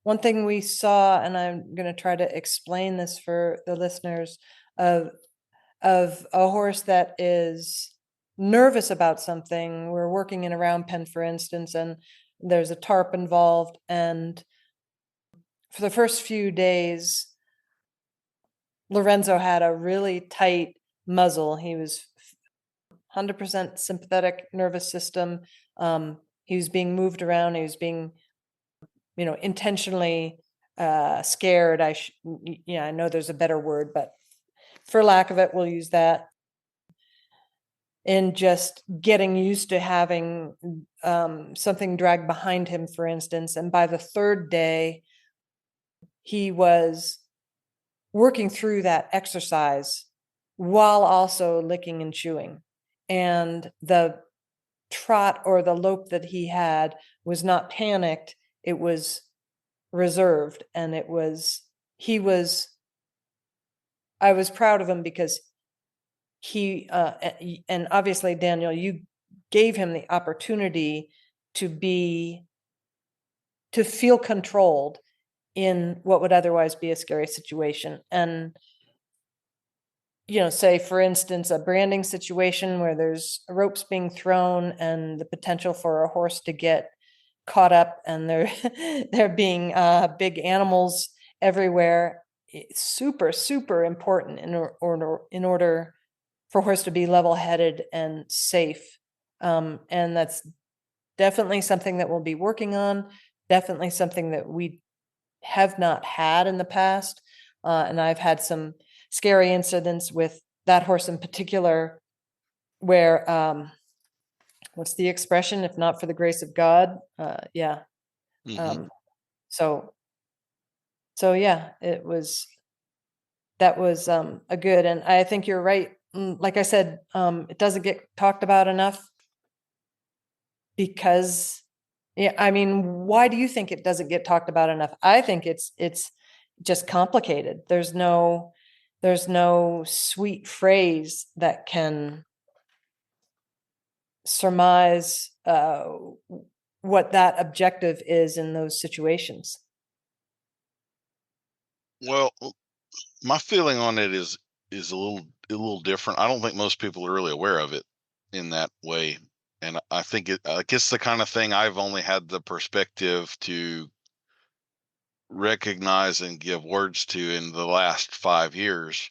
C: One thing we saw, and I'm going to try to explain this for the listeners, of a horse that is nervous about something. We're working in a round pen, for instance, and there's a tarp involved. And for the first few days, Lorenzo had a really tight muzzle. He was 100% sympathetic nervous system. He was being moved around. He was being, intentionally scared. I know there's a better word, but for lack of it, we'll use that. And just getting used to having something dragged behind him, for instance. And by the third day, he was working through that exercise while also licking and chewing. And the trot or the lope that he had was not panicked. It was reserved. And I was proud of him because he, and obviously, Daniel, you gave him the opportunity to feel controlled in what would otherwise be a scary situation. And, say, for instance, a branding situation where there's ropes being thrown and the potential for a horse to get caught up and there being big animals everywhere. It's super, super important in order for horse to be level-headed and safe. And that's definitely something that we'll be working on, definitely something that we have not had in the past. And I've had some scary incidents with that horse in particular where, what's the expression? If not for the grace of God. Yeah.
B: Mm-hmm.
C: So yeah, that was a good, and I think you're right. Like I said, it doesn't get talked about enough because, yeah, I mean, why do you think it doesn't get talked about enough? I think it's just complicated. There's no sweet phrase that can surmise what that objective is in those situations.
B: Well, my feeling on it is a little different. I don't think most people are really aware of it in that way, and I think it's the kind of thing I've only had the perspective to recognize and give words to in the last 5 years.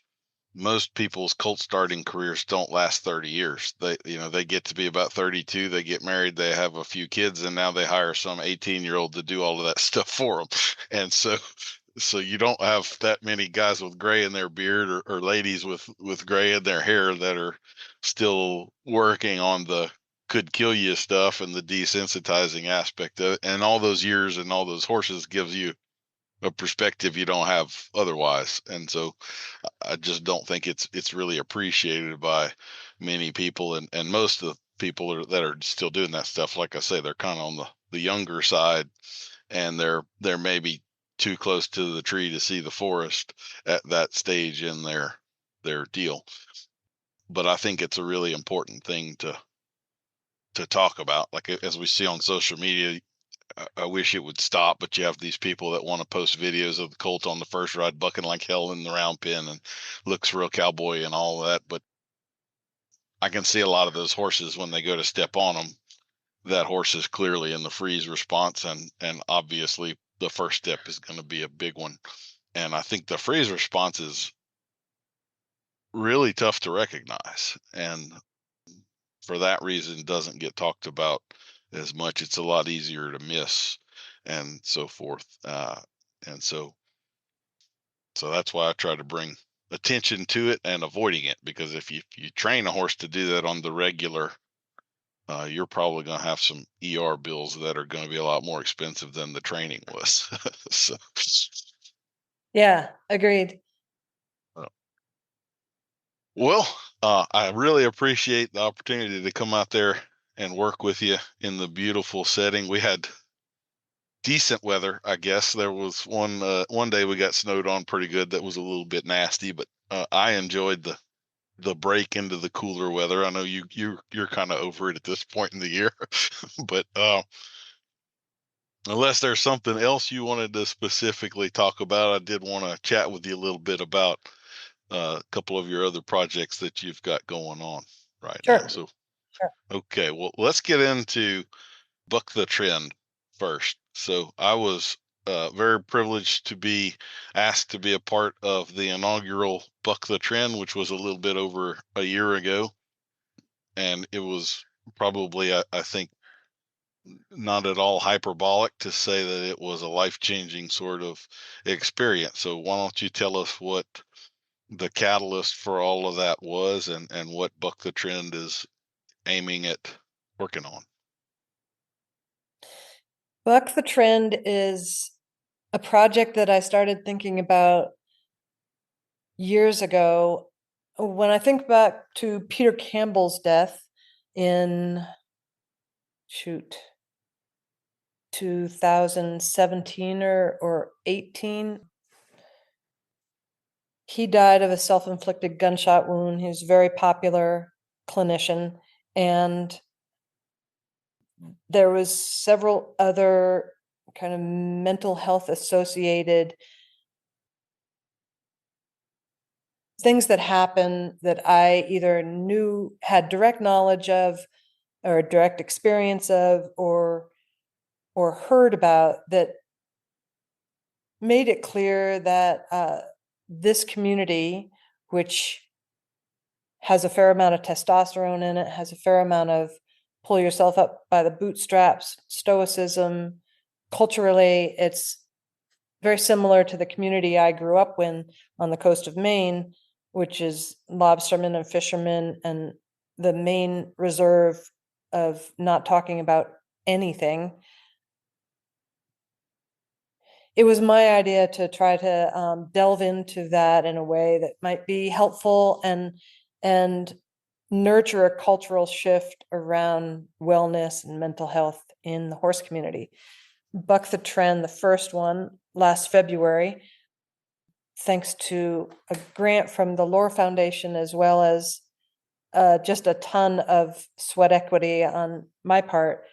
B: Most people's colt starting careers don't last 30 years. They get to be about 32, they get married, they have a few kids, and now they hire some 18-year-old to do all of that stuff for them. And so you don't have that many guys with gray in their beard or ladies with gray in their hair that are still working on the could kill you stuff and the desensitizing aspect of it. And all those years and all those horses gives you a perspective you don't have otherwise. And so I just don't think it's really appreciated by many people, and most of the people that are still doing that stuff, like I say, they're kind of on the younger side, and they're maybe too close to the tree to see the forest at that stage in their deal. But I think it's a really important thing to talk about. Like as we see on social media, I wish it would stop, but you have these people that want to post videos of the colt on the first ride bucking like hell in the round pen and looks real cowboy and all of that. But I can see a lot of those horses when they go to step on them, that horse is clearly in the freeze response, and obviously the first step is going to be a big one. And I think the freeze response is really tough to recognize, and for that reason doesn't get talked about as much. It's a lot easier to miss and so forth. And so that's why I try to bring attention to it and avoiding it, because if you train a horse to do that on the regular, you're probably going to have some ER bills that are going to be a lot more expensive than the training was. So,
C: Yeah, agreed.
B: well, I really appreciate the opportunity to come out there and work with you in the beautiful setting. We had decent weather, I guess. There was one day we got snowed on pretty good. That was a little bit nasty, but I enjoyed the break into the cooler weather. I know you're kind of over it at this point in the year, but unless there's something else you wanted to specifically talk about, I did want to chat with you a little bit about a couple of your other projects that you've got going on right now.
C: Sure.
B: So,
C: Sure.
B: okay, well, let's get into Buck the Trend first. So I was very privileged to be asked to be a part of the inaugural Buck the Trend, which was a little bit over a year ago. And it was probably, I think, not at all hyperbolic to say that it was a life-changing sort of experience. So why don't you tell us what the catalyst for all of that was, and what Buck the Trend is aiming at working on?
C: Buck the Trend is a project that I started thinking about years ago. When I think back to Peter Campbell's death in, shoot, 2017 or 18, he died of a self-inflicted gunshot wound. He was a very popular clinician, and there was several other kind of mental health associated things that happen that I either knew, had direct knowledge of, or direct experience of, or heard about, that made it clear that this community, which has a fair amount of testosterone in it, has a fair amount of pull yourself up by the bootstraps, stoicism, culturally, it's very similar to the community I grew up in on the coast of Maine, which is lobstermen and fishermen, and the main reserve of not talking about anything. It was my idea to try to delve into that in a way that might be helpful and nurture a cultural shift around wellness and mental health in the horse community. Buck the Trend, the first one, last February, thanks to a grant from the Lore Foundation, as well as just a ton of sweat equity on my part,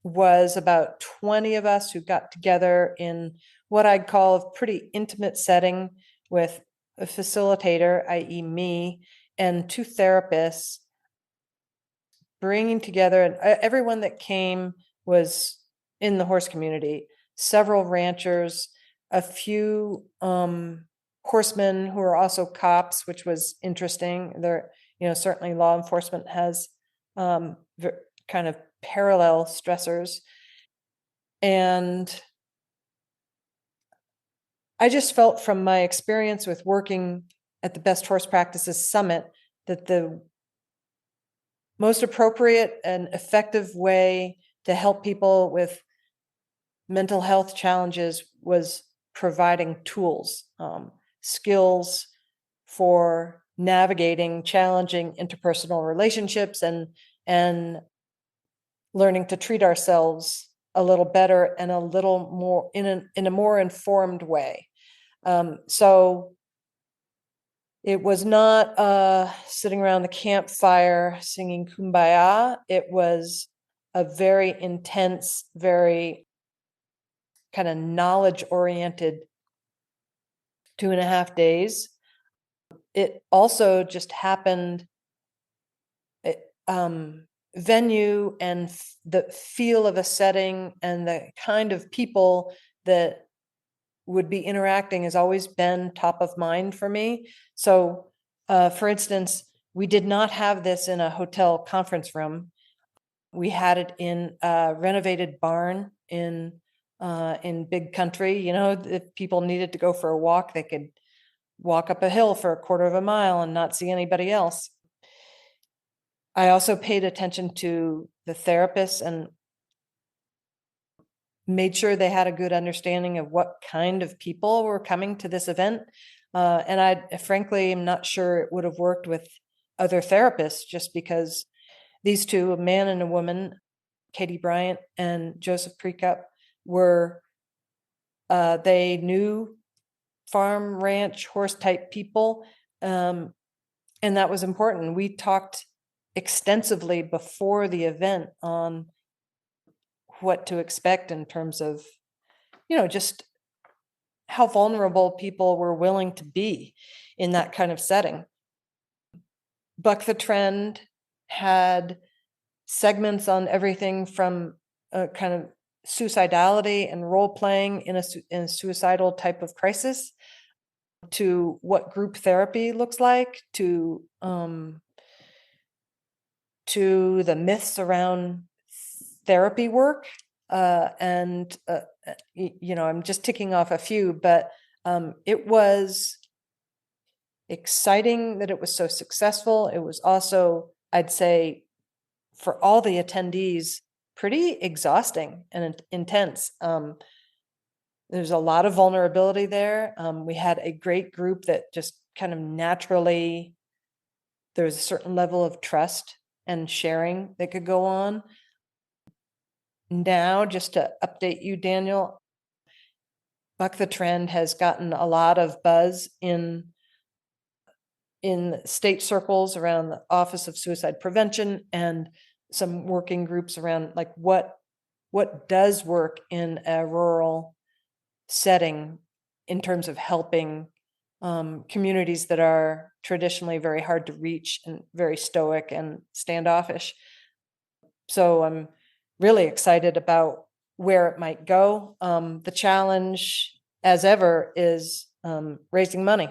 C: was about 20 of us who got together in what I'd call a pretty intimate setting with a facilitator, i.e. me, and two therapists, bringing together, and everyone that came was in the horse community, several ranchers, a few horsemen who are also cops, which was interesting. They're, certainly law enforcement has kind of parallel stressors. And I just felt from my experience with working at the Best Horse Practices Summit that the most appropriate and effective way to help people with mental health challenges was providing tools, skills for navigating challenging interpersonal relationships and learning to treat ourselves a little better and a little more in a more informed way. So it was not sitting around the campfire singing Kumbaya. It was a very intense, very kind of knowledge-oriented 2.5 days. It also just happened, venue and the feel of a setting and the kind of people that would be interacting has always been top of mind for me. So, for instance, we did not have this in a hotel conference room. We had it in a renovated barn in big country. You know, if people needed to go for a walk, they could walk up a hill for a quarter of a mile and not see anybody else. I also paid attention to the therapists and made sure they had a good understanding of what kind of people were coming to this event. And I frankly am not sure it would have worked with other therapists, just because these two, a man and a woman, Katie Bryant and Joseph Prekup, were they knew farm, ranch, horse type people. And that was important. We talked extensively before the event on what to expect in terms of, just how vulnerable people were willing to be in that kind of setting. Buck the Trend had segments on everything from kind of suicidality and role playing in a suicidal type of crisis, to what group therapy looks like, to the myths around therapy work. I'm just ticking off a few, but it was exciting that it was so successful. It was also, I'd say, for all the attendees, pretty exhausting and intense. There's a lot of vulnerability there. We had a great group that just kind of naturally, there was a certain level of trust and sharing that could go on. Now, just to update you, Daniel, Buck the Trend has gotten a lot of buzz in state circles around the Office of Suicide Prevention, and some working groups around like what does work in a rural setting in terms of helping communities that are traditionally very hard to reach and very stoic and standoffish. So I'm really excited about where it might go. The challenge, as ever, is raising money.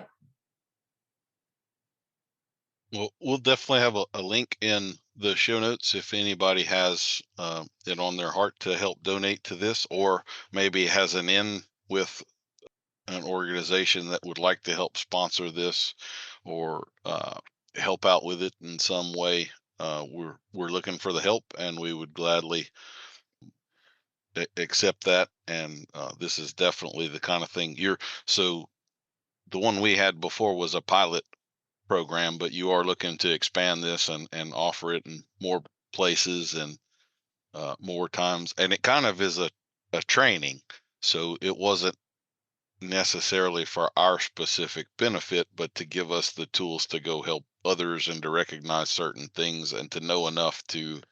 B: Well, we'll definitely have a link in the show notes if anybody has it on their heart to help donate to this, or maybe has an in with an organization that would like to help sponsor this, or help out with it in some way. We're looking for the help, and we would gladly accept that. And this is definitely the kind of thing so the one we had before was a pilot program, but you are looking to expand this and offer it in more places and more times. And it kind of is a training. So it wasn't necessarily for our specific benefit, but to give us the tools to go help others and to recognize certain things and to know enough to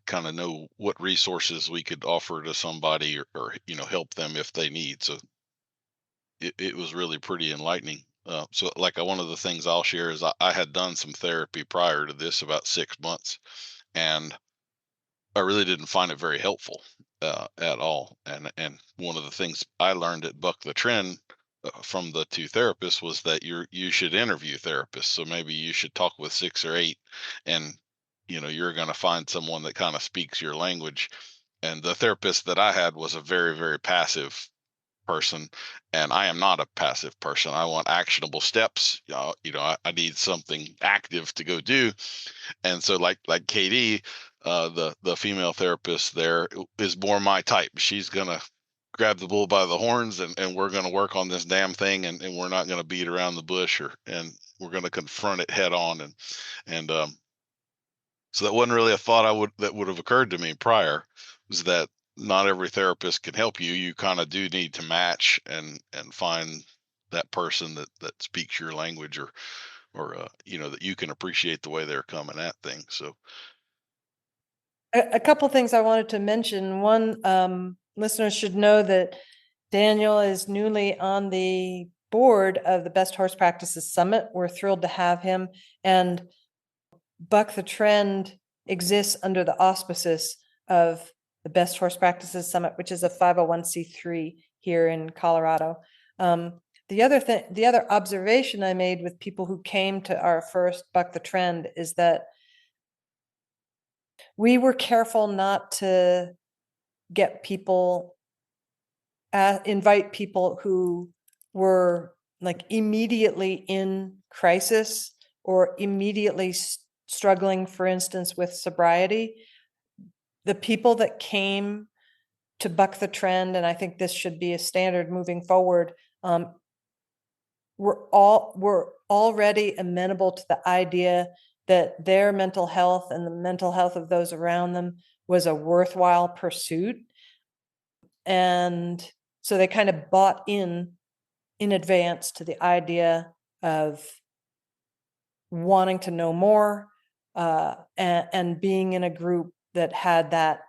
B: kind of know what resources we could offer to somebody, or help them if they need. So it was really pretty enlightening. So like one of the things I'll share is I had done some therapy prior to this, about 6 months, and I really didn't find it very helpful at all. And one of the things I learned at Buck the Trend from the two therapists was that you should interview therapists. So maybe you should talk with 6 or 8, and you're going to find someone that kind of speaks your language. And the therapist that I had was a very, very passive person, and I am not a passive person. I want actionable steps. I need something active to go do. And so like Katie, the female therapist there, is more my type. She's gonna grab the bull by the horns, and we're gonna work on this damn thing, and we're not gonna beat around the bush, and we're gonna confront it head on. And so that wasn't really a thought that would have occurred to me prior, was that not every therapist can help you. You kind of do need to match and find that person that speaks your language, or that you can appreciate the way they're coming at things. So
C: A couple things I wanted to mention. One, listeners should know that Daniel is newly on the board of the Best Horse Practices Summit. We're thrilled to have him. And Buck the Trend exists under the auspices of the Best Horse Practices Summit, which is a 501c3 here in Colorado. The other observation I made with people who came to our first Buck the Trend is that we were careful not to get people, invite people who were like immediately in crisis or immediately struggling, for instance, with sobriety. The people that came to buck the trend, and I think this should be a standard moving forward, were already amenable to the idea that their mental health and the mental health of those around them was a worthwhile pursuit. And so they kind of bought in advance to the idea of wanting to know more, and being in a group that had that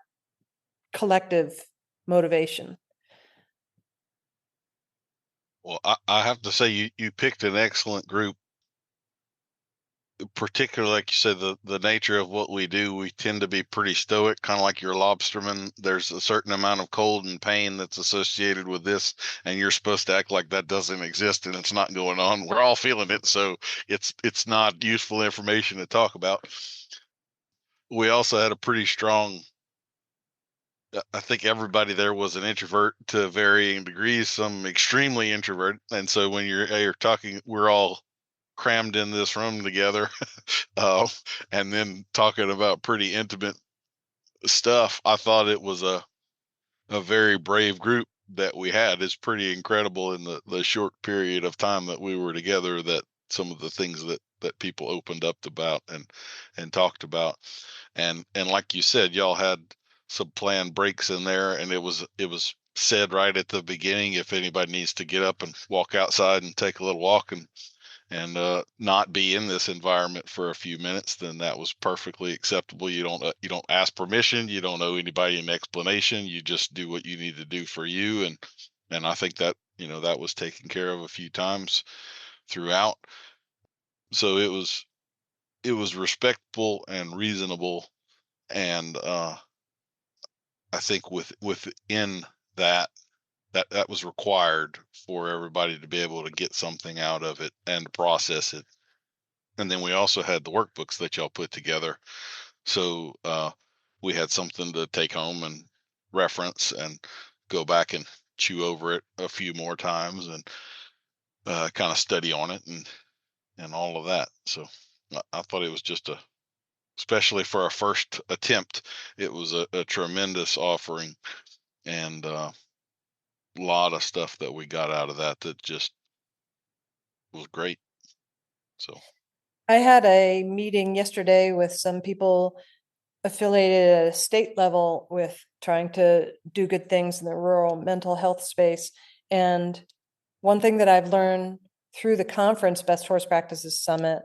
C: collective motivation.
B: Well, I have to say you picked an excellent group, particularly like you said, the nature of what we do. We tend to be pretty stoic, kind of like your lobsterman. There's a certain amount of cold and pain that's associated with this, and you're supposed to act like that doesn't exist and it's not going on. We're all feeling it, so it's not useful information to talk about. We also had a pretty strong, I think everybody there was an introvert to varying degrees, some extremely introvert. And so when you're talking, we're all crammed in this room together, and then talking about pretty intimate stuff. I thought it was a very brave group that we had. It's pretty incredible in the short period of time that we were together, that some of the things that people opened up about and talked about. And like you said, y'all had some planned breaks in there, and it was said right at the beginning, if anybody needs to get up and walk outside and take a little walk and not be in this environment for a few minutes, then that was perfectly acceptable. You don't ask permission, you don't owe anybody an explanation, you just do what you need to do for you. And I think that that was taken care of a few times throughout. So it was respectful and reasonable, and I think within that was required for everybody to be able to get something out of it and process it. And then we also had the workbooks that y'all put together, so we had something to take home and reference and go back and chew over it a few more times and kind of study on it and all of that. So I thought it was just especially for a first attempt, it was a tremendous offering, and a lot of stuff that we got out of that just was great. So
C: I had a meeting yesterday with some people affiliated at a state level with trying to do good things in the rural mental health space. And one thing that I've learned through the conference Best Horse Practices Summit,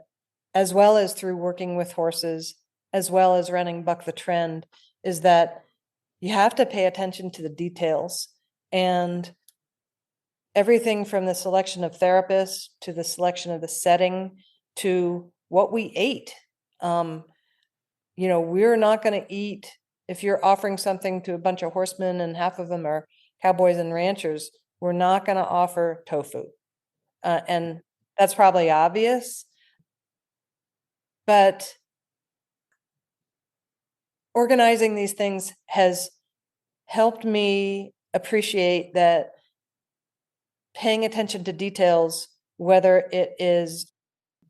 C: as well as through working with horses, as well as running Buck the Trend, is that you have to pay attention to the details. And everything from the selection of therapists to the selection of the setting to what we ate. We're not going to eat, if you're offering something to a bunch of horsemen and half of them are cowboys and ranchers, we're not going to offer tofu. And that's probably obvious, but organizing these things has helped me appreciate that paying attention to details, whether it is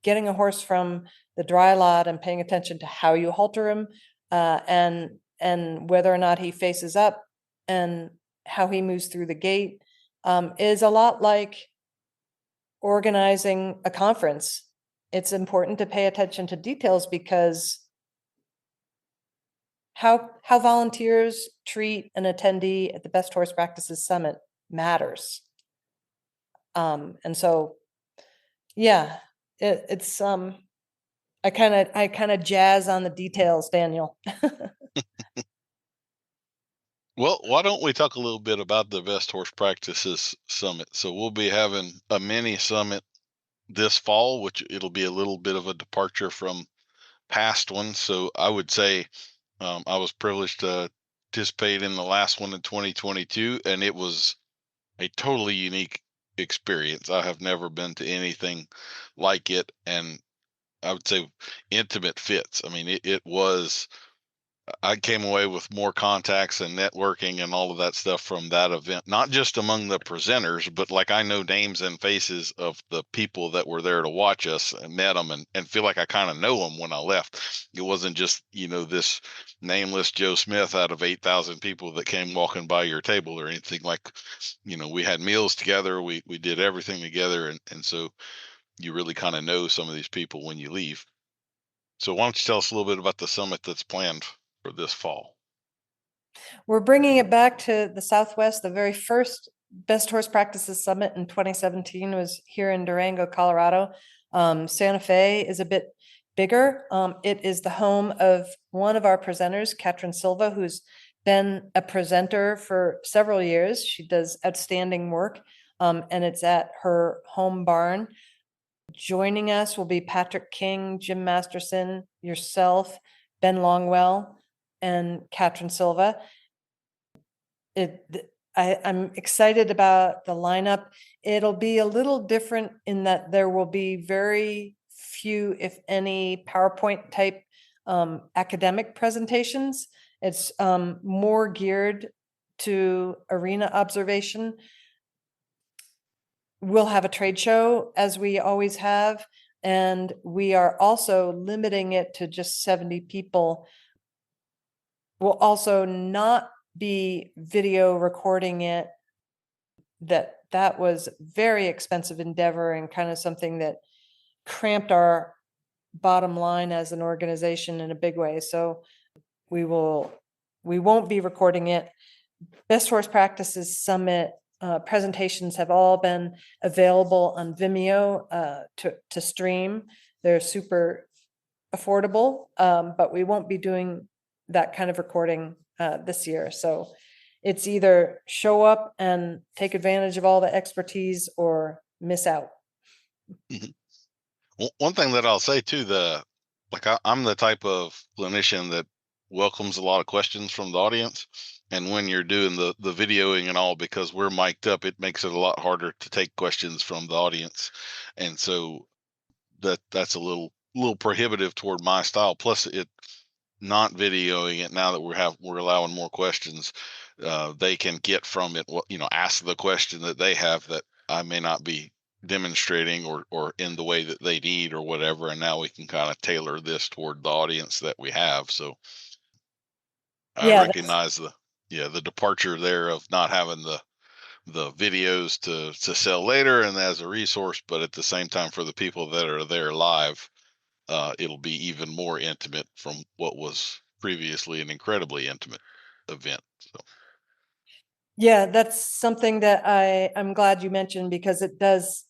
C: getting a horse from the dry lot and paying attention to how you halter him, and whether or not he faces up and how he moves through the gate, is a lot like organizing a conference. It's important to pay attention to details because how volunteers treat an attendee at the Best Horse Practices Summit matters. And so, yeah, it's I kind of jazz on the details, Daniel.
B: well, why don't we talk a little bit about the Best Horse Practices Summit? So we'll be having a mini summit this fall, which it'll be a little bit of a departure from past ones. So I would say I was privileged to participate in the last one in 2022, and it was a totally unique experience. I have never been to anything like it, and I would say intimate fits. I mean, it was. I came away with more contacts and networking and all of that stuff from that event, not just among the presenters, but like I know names and faces of the people that were there to watch us and met them and feel like I kind of know them when I left. It wasn't just, this nameless Joe Smith out of 8,000 people that came walking by your table or anything like, we had meals together. We did everything together. And so you really kind of know some of these people when you leave. So why don't you tell us a little bit about the summit that's planned for this fall?
C: We're bringing it back to the Southwest. The very first Best Horse Practices Summit in 2017 was here in Durango, Colorado. Santa Fe is a bit bigger. It is the home of one of our presenters, Katrin Silva, who's been a presenter for several years. She does outstanding work, and it's at her home barn. Joining us will be Patrick King, Jim Masterson, yourself, Ben Longwell, and Katrin Silva. I'm excited about the lineup. It'll be a little different in that there will be very few, if any, PowerPoint type academic presentations. It's more geared to arena observation. We'll have a trade show, as we always have, and we are also limiting it to just 70 people. We'll also not be video recording it. That was very expensive endeavor and kind of something that cramped our bottom line as an organization in a big way. So we won't be recording it. Best Horse Practices Summit presentations have all been available on Vimeo to stream. They're super affordable, but we won't be doing that kind of recording this year. So it's either show up and take advantage of all the expertise or miss out.
B: Mhm. Well, one thing that I'll say too, I'm the type of clinician that welcomes a lot of questions from the audience. And when you're doing the videoing and all, because we're mic'd up, it makes it a lot harder to take questions from the audience. And so that's a little prohibitive toward my style. Plus it not videoing it, now that we're allowing more questions, they can get from it ask the question that they have that I may not be demonstrating or in the way that they need or whatever, and now we can kind of tailor this toward the audience that we have. So I recognize the departure there of not having the videos to sell later and as a resource, but at the same time for the people that are there live, it'll be even more intimate from what was previously an incredibly intimate event. So
C: Yeah, that's something that I'm glad you mentioned, because it does,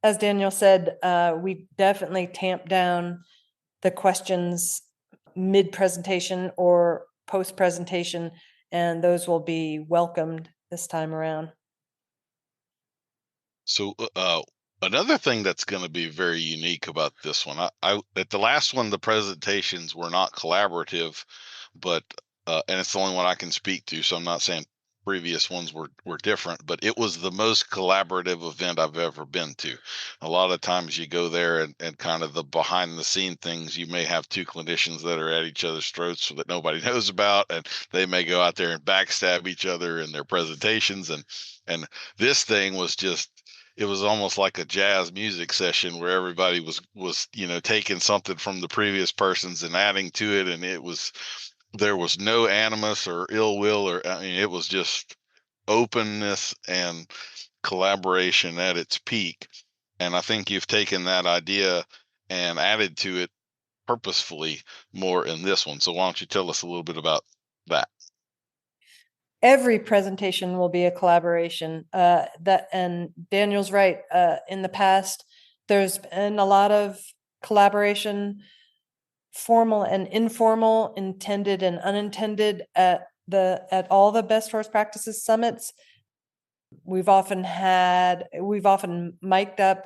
C: as Daniel said, we definitely tamp down the questions mid-presentation or post-presentation, and those will be welcomed this time around.
B: So another thing that's going to be very unique about this one, I at the last one, the presentations were not collaborative, but and it's the only one I can speak to, so I'm not saying previous ones were different, but it was the most collaborative event I've ever been to. A lot of times you go there and kind of the behind the scene things, you may have two clinicians that are at each other's throats that nobody knows about, and they may go out there and backstab each other in their presentations, and this thing was just, it was almost like a jazz music session where everybody was taking something from the previous persons and adding to it, and there was no animus or ill will, or I mean, it was just openness and collaboration at its peak. And I think you've taken that idea and added to it purposefully more in this one. So why don't you tell us a little bit about that?
C: Every presentation will be a collaboration. And Daniel's right. In the past, there's been a lot of collaboration, formal and informal, intended and unintended, at all the Best Horse Practices summits. We've often mic'd up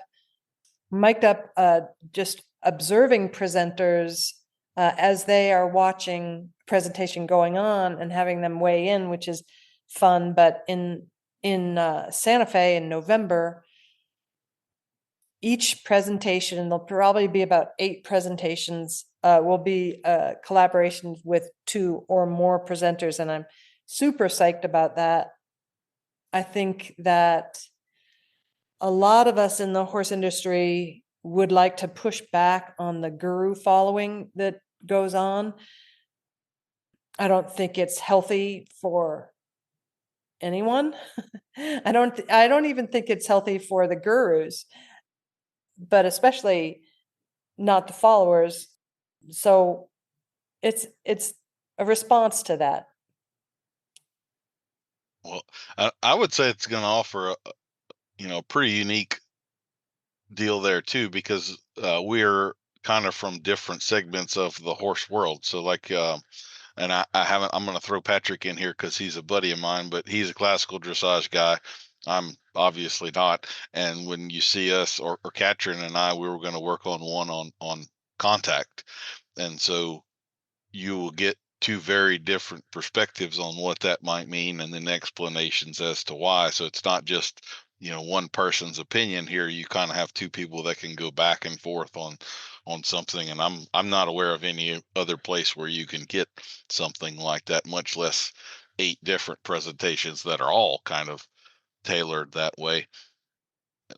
C: just observing presenters as they are watching presentation going on and having them weigh in, which is fun. But in Santa Fe in November, each presentation, and there'll probably be about 8 presentations, will be collaborations with 2 or more presenters, and I'm super psyched about that. I think that a lot of us in the horse industry would like to push back on the guru following that goes on. I don't think it's healthy for anyone. I don't even think it's healthy for the gurus, but especially not the followers. So it's a response to that.
B: Well, I would say it's going to offer a pretty unique deal there too, because we're kind of from different segments of the horse world. So like, and I haven't, I'm going to throw Patrick in here because he's a buddy of mine, but he's a classical dressage guy. I'm obviously not. And when you see us or Katrin and I, we were going to work on one on contact. And so you will get 2 very different perspectives on what that might mean, and then explanations as to why. So it's not just one person's opinion here. You kind of have 2 people that can go back and forth on something, and I'm not aware of any other place where you can get something like that, much less 8 different presentations that are all kind of tailored that way.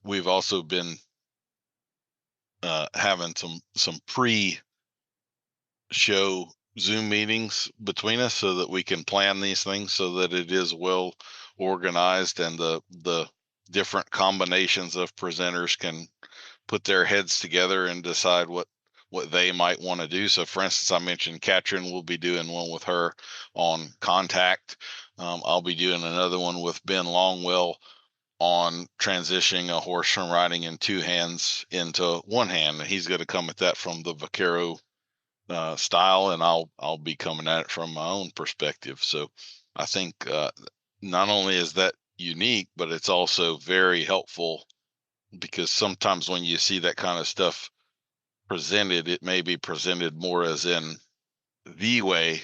B: We've also been having some pre-show Zoom meetings between us so that we can plan these things so that it is well organized, and the different combinations of presenters can put their heads together and decide what they might want to do. So for instance, I mentioned Katrin will be doing one with her on contact. I'll be doing another one with Ben Longwell on transitioning a horse from riding in 2 hands into 1 hand. He's going to come at that from the vaquero style, and I'll be coming at it from my own perspective. So I think not only is that unique, but it's also very helpful, because sometimes when you see that kind of stuff presented, it may be presented more as in the way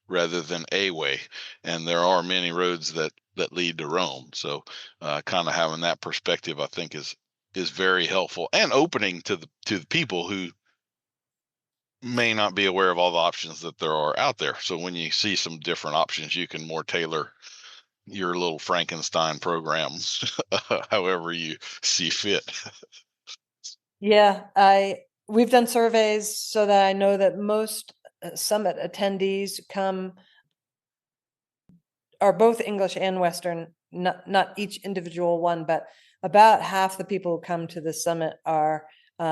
B: rather than a way, and there are many roads that lead to Rome. So kind of having that perspective, I think, is very helpful and opening to the people who may not be aware of all the options that there are out there. So when you see some different options, you can more tailor your little Frankenstein programs however you see fit.
C: Yeah, we've done surveys so that I know that most summit attendees are both English and Western, not each individual one, but about half the people who come to the summit are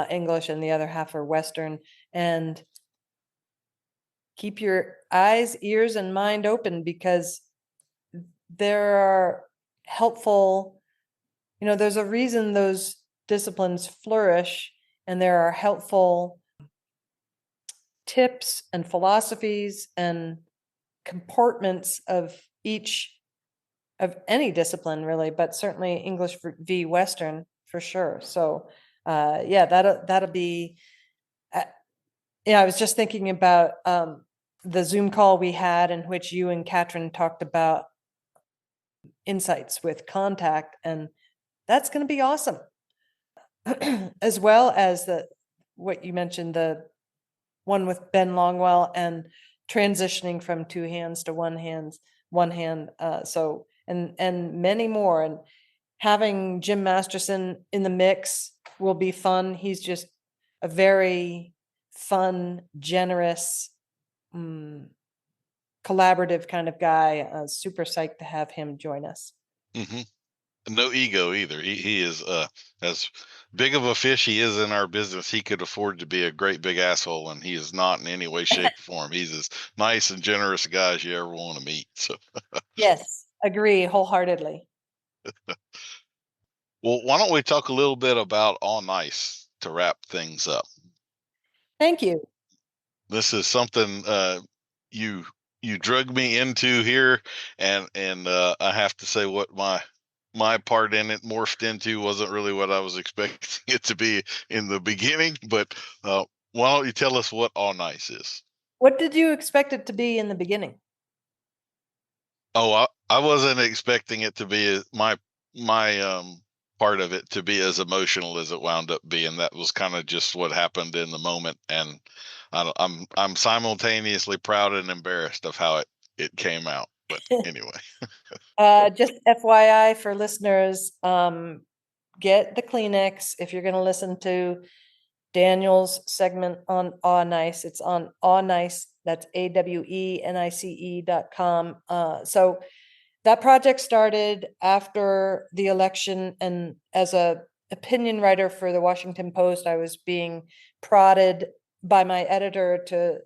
C: English and the other half are Western. And keep your eyes, ears, and mind open, because there are helpful, there's a reason those disciplines flourish, and there are helpful tips and philosophies and comportments of any discipline really, but certainly English v Western for sure. So yeah, that'll be I was just thinking about the Zoom call we had in which you and Katrin talked about insights with contact, and that's going to be awesome. As well as what you mentioned, the one with Ben Longwell and transitioning from 2 hands to 1 hand. So and many more, and having Jim Masterson in the mix will be fun. He's just a very fun, generous, collaborative kind of guy. Super psyched to have him join us.
B: Mm-hmm. No ego either. He is as big of a fish he is in our business. He could afford to be a great big asshole, and he is not in any way, shape, or form. He's as nice and generous a guy as you ever want to meet. So
C: yes, agree wholeheartedly.
B: Well, why don't we talk a little bit about On Ice to wrap things up?
C: Thank you.
B: This is something you drug me into here, and I have to say what my part in it morphed into wasn't really what I was expecting it to be in the beginning. But why don't you tell us what On Ice is?
C: What did you expect it to be in the beginning?
B: Oh, I wasn't expecting it to be my part of it to be as emotional as it wound up being. That was kind of just what happened in the moment, and I'm simultaneously proud and embarrassed of how it came out. But anyway,
C: Just FYI for listeners, get the Kleenex if you're going to listen to Daniel's segment on Aw Nice. It's on Aw Nice. That's AWENICE.com. So that project started after the election, and as a opinion writer for the Washington Post, I was being prodded by my editor to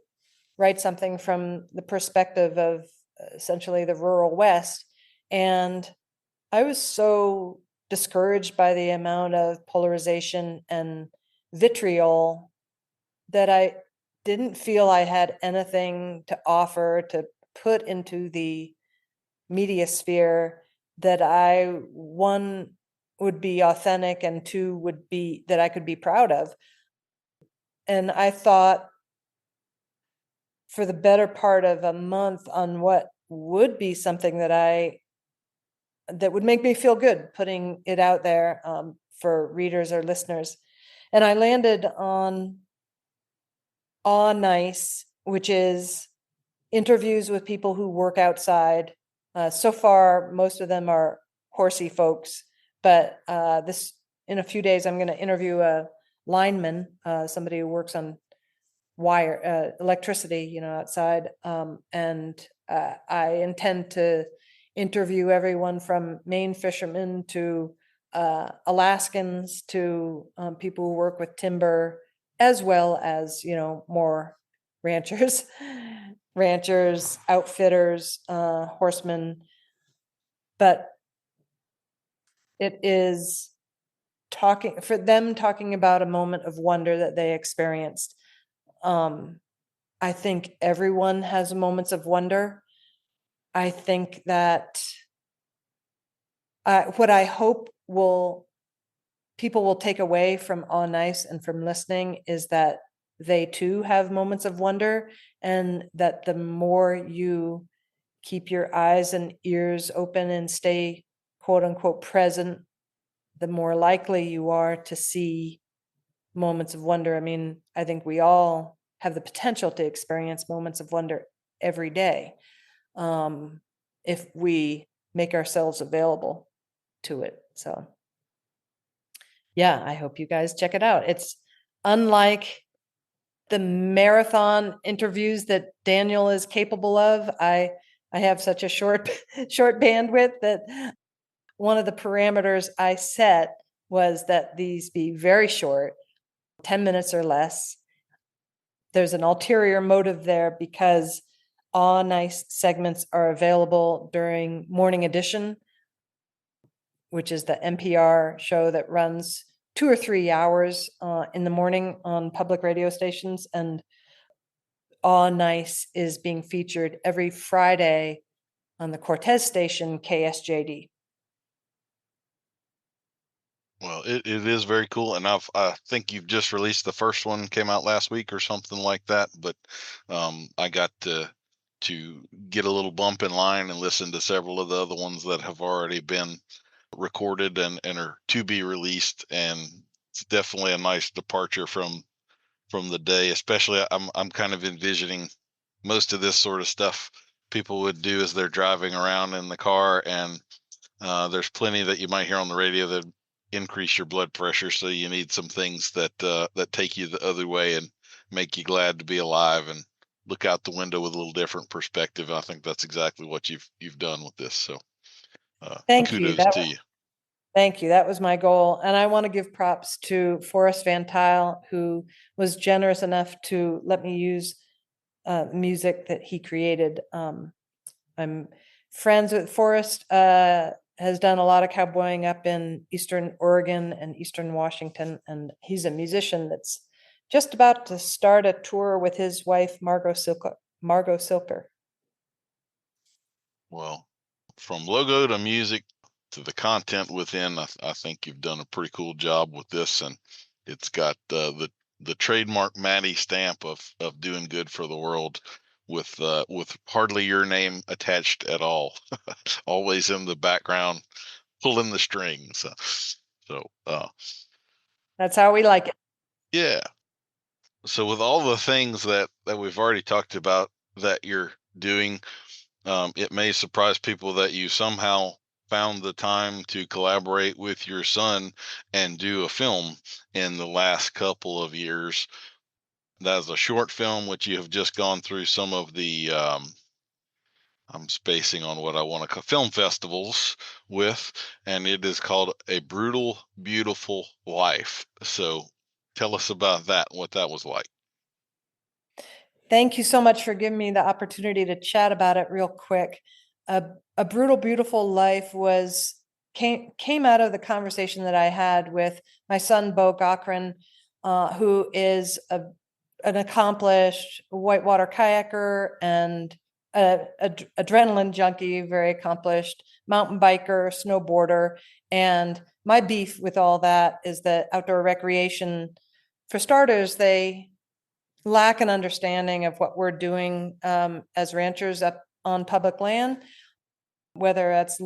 C: write something from the perspective of essentially the rural West. And I was so discouraged by the amount of polarization and vitriol that I didn't feel I had anything to offer to put into the media sphere that one, would be authentic, and two, would be that I could be proud of. And I thought for the better part of a month on what would be something that would make me feel good putting it out there for readers or listeners. And I landed on Aw Nice, which is interviews with people who work outside. So far, most of them are horsey folks, but this in a few days, I'm going to interview a lineman, somebody who works on wire electricity, outside. And I intend to interview everyone from Maine fishermen to Alaskans to people who work with timber, as well as more ranchers, outfitters, horsemen. But it is talking about a moment of wonder that they experienced. I think everyone has moments of wonder. I think that what I hope people will take away from Aw Nice and from listening is that they too have moments of wonder, and that the more you keep your eyes and ears open and stay quote unquote present, the more likely you are to see moments of wonder. I mean, I think we all have the potential to experience moments of wonder every day, if we make ourselves available to it. So yeah, I hope you guys check it out. It's unlike the marathon interviews that Daniel is capable of. I have such a short bandwidth that one of the parameters I set was that these be very short, 10 minutes or less. There's an ulterior motive there because Aw Nice segments are available during Morning Edition, which is the NPR show that runs 2 or 3 hours in the morning on public radio stations. And Aw Nice is being featured every Friday on the Cortez station, KSJD.
B: well, it is very cool, and I think you've just released the first one, came out last week or something like that. But I got to get a little bump in line and listen to several of the other ones that have already been recorded and are to be released, and it's definitely a nice departure from the day. Especially, I'm kind of envisioning most of this sort of stuff people would do as they're driving around in the car, and there's plenty that you might hear on the radio that increase your blood pressure, so you need some things that take you the other way and make you glad to be alive and look out the window with a little different perspective. I think that's exactly what you've done with this. So
C: Thank you.
B: kudos to you.
C: Thank you. That was my goal. And I want to give props to Forrest Van Tile, who was generous enough to let me use music that he created. I'm friends with Forrest, has done a lot of cowboying up in Eastern Oregon and Eastern Washington. And he's a musician that's just about to start a tour with his wife, Margot Silker.
B: Well, from logo to music to the content within, I think you've done a pretty cool job with this, and it's got the the trademark Maddy stamp of doing good for the world with hardly your name attached at all, always in the background pulling the strings. So
C: That's how we like it.
B: yeah. So with all the things that we've already talked about that you're doing, it may surprise people that you somehow found the time to collaborate with your son and do a film in the last couple of years. That's a short film which you have just gone through some of the I'm spacing on what I want to call film festivals with, and it is called A Brutal, Beautiful Life. So tell us about that, what that was like.
C: Thank you so much for giving me the opportunity to chat about it real quick. A Brutal, Beautiful Life came out of the conversation that I had with my son, Bo Cochran, who is an accomplished whitewater kayaker and adrenaline junkie, very accomplished mountain biker, snowboarder. And my beef with all that is that outdoor recreation, for starters, they lack an understanding of what we're doing as ranchers up on public land, whether that's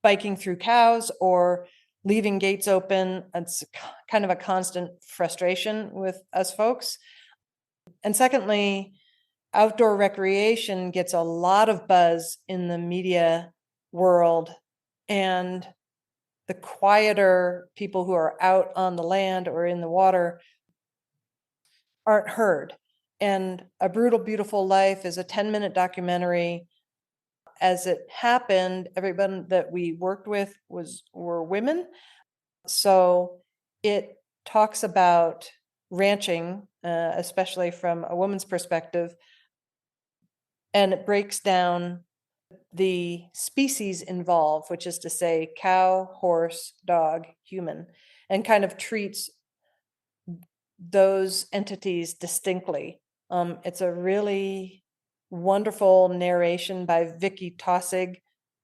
C: biking through cows or leaving gates open. It's kind of a constant frustration with us folks. And secondly, outdoor recreation gets a lot of buzz in the media world, and the quieter people who are out on the land or in the water aren't heard. And A Brutal, Beautiful Life is a 10-minute documentary. As it happened, everyone that we worked with were women. So it talks about ranching, especially from a woman's perspective, and it breaks down the species involved, which is to say cow, horse, dog, human, and kind of treats those entities distinctly. It's a really wonderful narration by Vicky Tossig,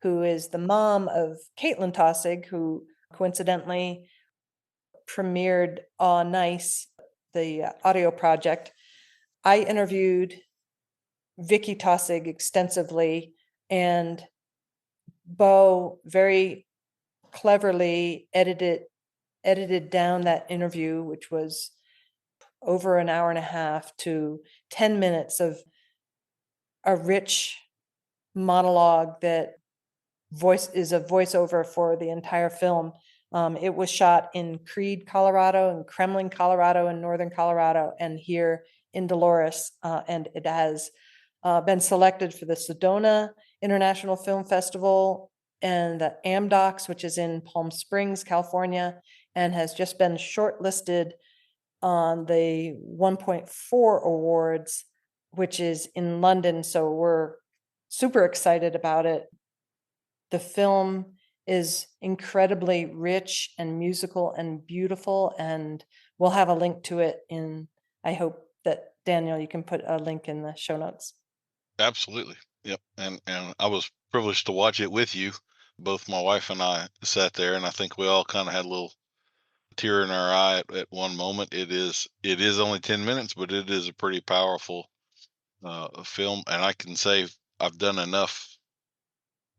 C: who is the mom of Caitlin Tossig, who coincidentally premiered Nice, the audio project. I interviewed Vicky Tossig extensively, and Bo very cleverly edited down that interview, which was over an hour and a half, to 10 minutes of a rich monologue that is a voiceover for the entire film. It was shot in Creede, Colorado, and Kremlin, Colorado, and Northern Colorado, and here in Dolores. And it has been selected for the Sedona International Film Festival and the AMDOX, which is in Palm Springs, California, and has just been shortlisted on the 1.4 awards, which is in London. So we're super excited about it. The film is incredibly rich and musical and beautiful, and we'll have a link to it I hope that Daniel, you can put a link in the show notes.
B: Absolutely. Yep. And I was privileged to watch it with you. Both my wife and I sat there, and I think we all kind of had a little tear in our eye at one moment. It is only 10 minutes, but it is a pretty powerful film. And I can say I've done enough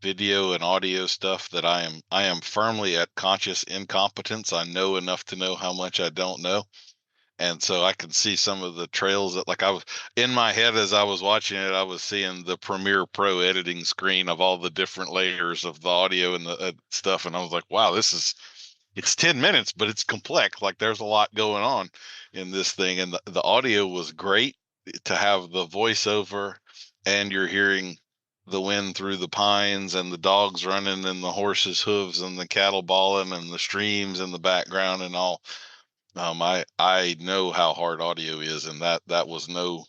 B: video and audio stuff that I am firmly at conscious incompetence. I know enough to know how much I don't know. And so I could see some of the trails that, like, I was in my head as I was watching it, I was seeing the Premiere Pro editing screen of all the different layers of the audio and the stuff. And I was like, wow, it's 10 minutes, but it's complex. Like, there's a lot going on in this thing. And the audio was great to have the voiceover, and you're hearing the wind through the pines and the dogs running and the horses' hooves and the cattle bawling and the streams in the background and all. I know how hard audio is, and that was no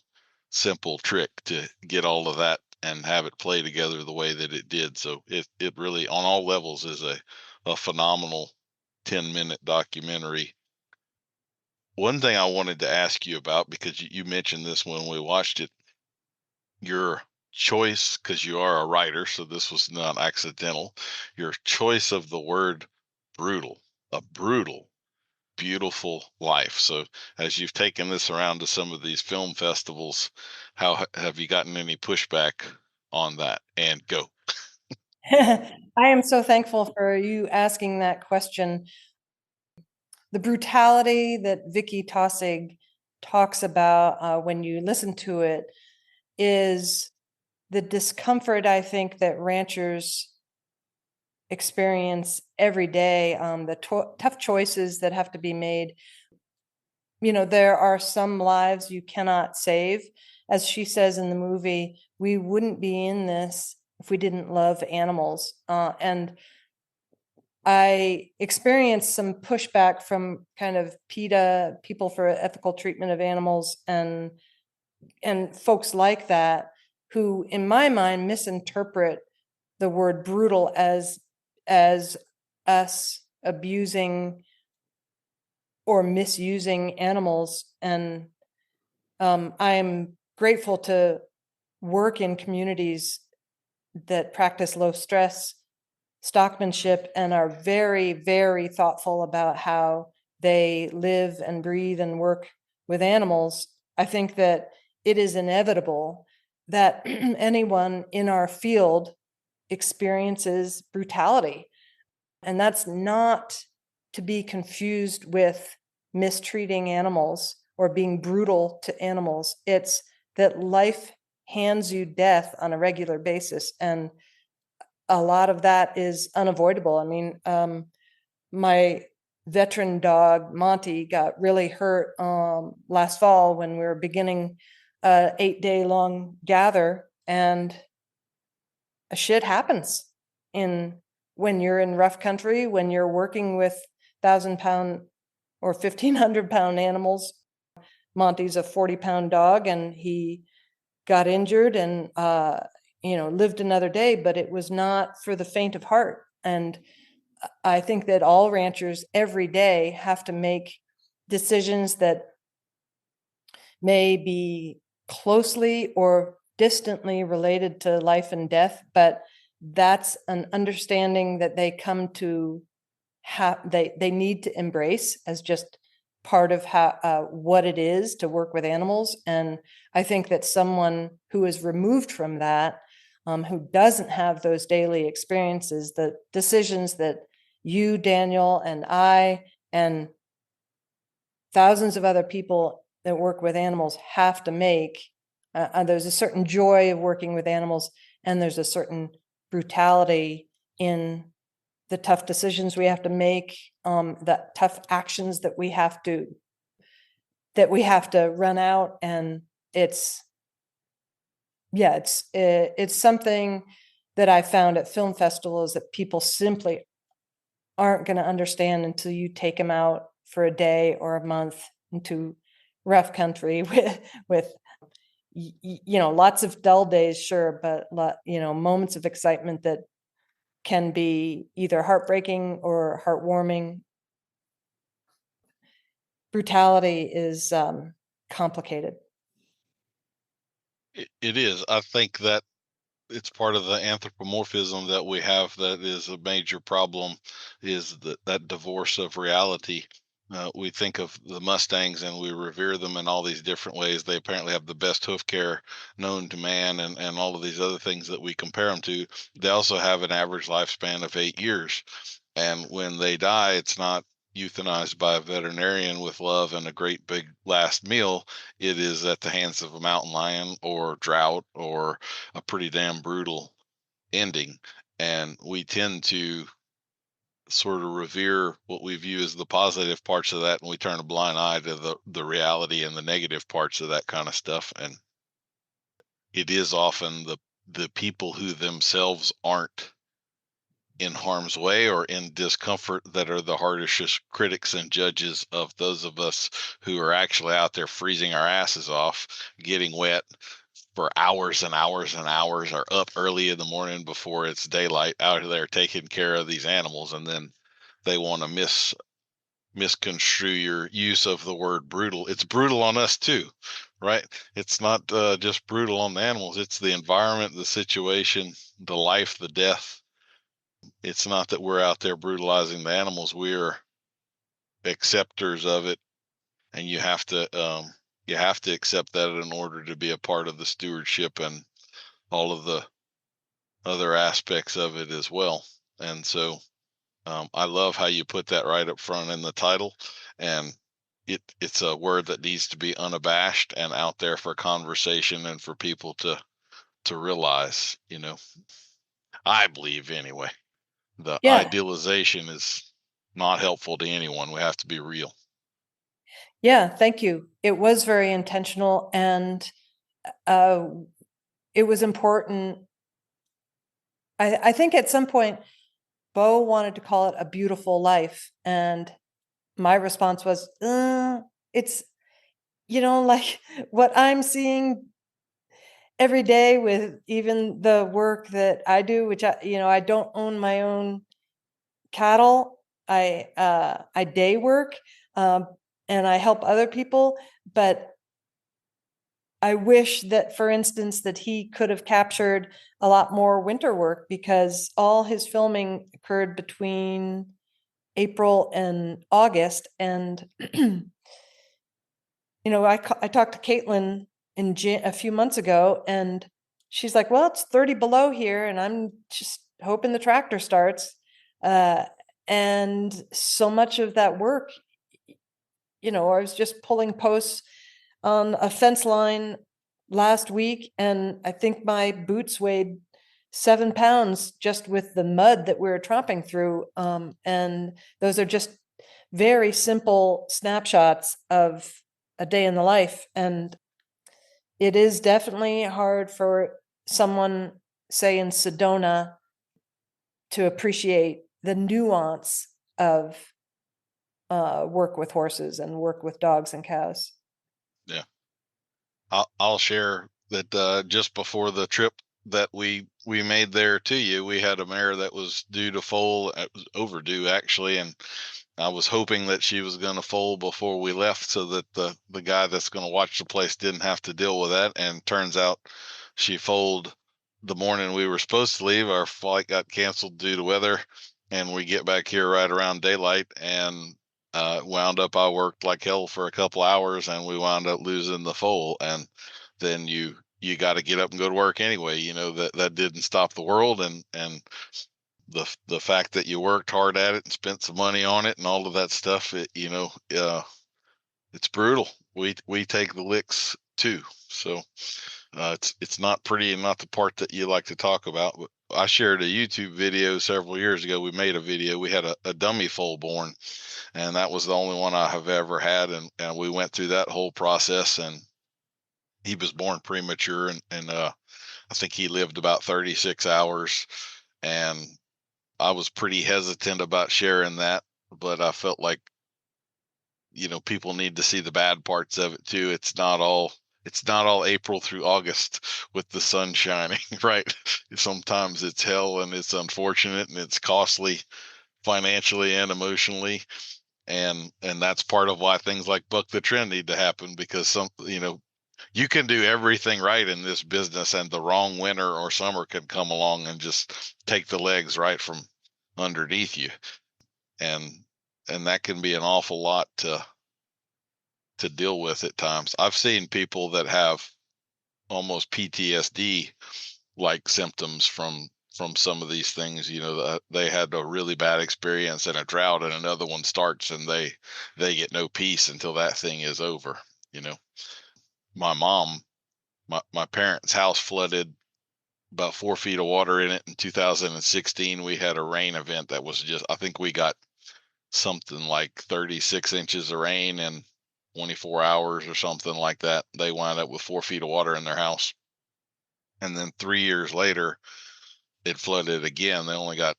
B: simple trick to get all of that and have it play together the way that it did. So it really, on all levels, is a phenomenal 10-minute documentary. One thing I wanted to ask you about, because you mentioned this when we watched it, your choice, because you are a writer, so this was not accidental, your choice of the word brutal, a brutal. beautiful life. So as you've taken this around to some of these film festivals, how have you gotten any pushback on that? And go.
C: I am so thankful for you asking that question. The brutality that Vicky Tossig talks about when you listen to it is the discomfort, I think, that ranchers experience every day, the tough choices that have to be made. You know, there are some lives you cannot save. As she says in the movie, we wouldn't be in this if we didn't love animals. And I experienced some pushback from kind of PETA, people for ethical treatment of animals, and folks like that, who, in my mind, misinterpret the word brutal as us abusing or misusing animals. And I'm grateful to work in communities that practice low stress stockmanship and are very, very thoughtful about how they live and breathe and work with animals. I think that it is inevitable that anyone in our field experiences brutality. And that's not to be confused with mistreating animals or being brutal to animals. It's that life hands you death on a regular basis. And a lot of that is unavoidable. I mean, my veteran dog, Monty, got really hurt last fall when we were beginning a 8-day long gather, and shit happens when you're in rough country, when you're working with 1,000-pound or 1,500-pound animals. Monty's a 40-pound dog, and he got injured and lived another day, but it was not for the faint of heart. And I think that all ranchers every day have to make decisions that may be closely or distantly related to life and death, but that's an understanding that they come to have, they need to embrace as just part of how what it is to work with animals. And I think that someone who is removed from that, who doesn't have those daily experiences, the decisions that you, Daniel, and I, and thousands of other people that work with animals have to make, there's a certain joy of working with animals, and there's a certain brutality in the tough decisions we have to make, the tough actions that we have to run out. And it's something that I found at film festivals that people simply aren't going to understand until you take them out for a day or a month into rough country with lots of dull days, sure, but moments of excitement that can be either heartbreaking or heartwarming. Brutality is complicated.
B: It is. I think that it's part of the anthropomorphism that we have that is a major problem, is that divorce of reality. We think of the Mustangs and we revere them in all these different ways. They apparently have the best hoof care known to man, and all of these other things that we compare them to. They also have an average lifespan of 8 years. And when they die, it's not euthanized by a veterinarian with love and a great big last meal. It is at the hands of a mountain lion or drought or a pretty damn brutal ending. And we tend to sort of revere what we view as the positive parts of that, and we turn a blind eye to the reality and the negative parts of that kind of stuff. And it is often the people who themselves aren't in harm's way or in discomfort that are the hardest critics and judges of those of us who are actually out there freezing our asses off, getting wet for hours and hours and hours, are up early in the morning before it's daylight out there taking care of these animals. And then they want to misconstrue your use of the word brutal. It's brutal on us too, right? It's not just brutal on the animals. It's the environment, the situation, the life, the death. It's not that we're out there brutalizing the animals. We're acceptors of it, and you have to accept that in order to be a part of the stewardship and all of the other aspects of it as well. And so I love how you put that right up front in the title, and it's a word that needs to be unabashed and out there for conversation and for people to realize, I believe anyway, the
C: Yeah.
B: idealization is not helpful to anyone. We have to be real.
C: Yeah. Thank you. It was very intentional, and uh, it was important. I think at some point, Bo wanted to call it a beautiful life. And my response was, it's, like what I'm seeing every day with even the work that I do, which I don't own my own cattle. I day work, and I help other people, but I wish that, for instance, that he could have captured a lot more winter work, because all his filming occurred between April and August. And, I talked to Caitlin a few months ago, and she's like, well, it's 30 below here, and I'm just hoping the tractor starts. And so much of that work, I was just pulling posts on a fence line last week, and I think my boots weighed 7 pounds just with the mud that we were tromping through. And those are just very simple snapshots of a day in the life. And it is definitely hard for someone, say in Sedona, to appreciate the nuance of work with horses and work with dogs and cows.
B: Yeah. I'll share that just before the trip that we made there to you, we had a mare that was due to foal. It was overdue actually, and I was hoping that she was going to foal before we left, so that the guy that's going to watch the place didn't have to deal with that. And turns out she foaled the morning we were supposed to leave. Our flight got canceled due to weather, and we get back here right around daylight, and wound up, I worked like hell for a couple hours, and we wound up losing the foal. And then you got to get up and go to work anyway. That didn't stop the world, and the fact that you worked hard at it and spent some money on it and all of that stuff, it's brutal. We take the licks too. So it's not pretty, and not the part that you like to talk about. But I shared a YouTube video several years ago. We made a video. We had a dummy foal born, and that was the only one I have ever had. And we went through that whole process, and he was born premature, and I think he lived about 36 hours. And I was pretty hesitant about sharing that, but I felt like, people need to see the bad parts of it too. It's not all April through August with the sun shining, right? Sometimes it's hell, and it's unfortunate, and it's costly financially and emotionally. And that's part of why things like Buck the Trend need to happen, because you can do everything right in this business, and the wrong winter or summer can come along and just take the legs right from underneath you. And that can be an awful lot to deal with at times. I've seen people that have almost PTSD like symptoms from some of these things. They had a really bad experience in a drought, and another one starts, and they get no peace until that thing is over. My mom, my parents' house flooded, about 4 feet of water in it in 2016. We had a rain event that was just, I think we got something like 36 inches of rain in 24 hours or something like that. They wound up with 4 feet of water in their house. And then 3 years later, it flooded again. They only got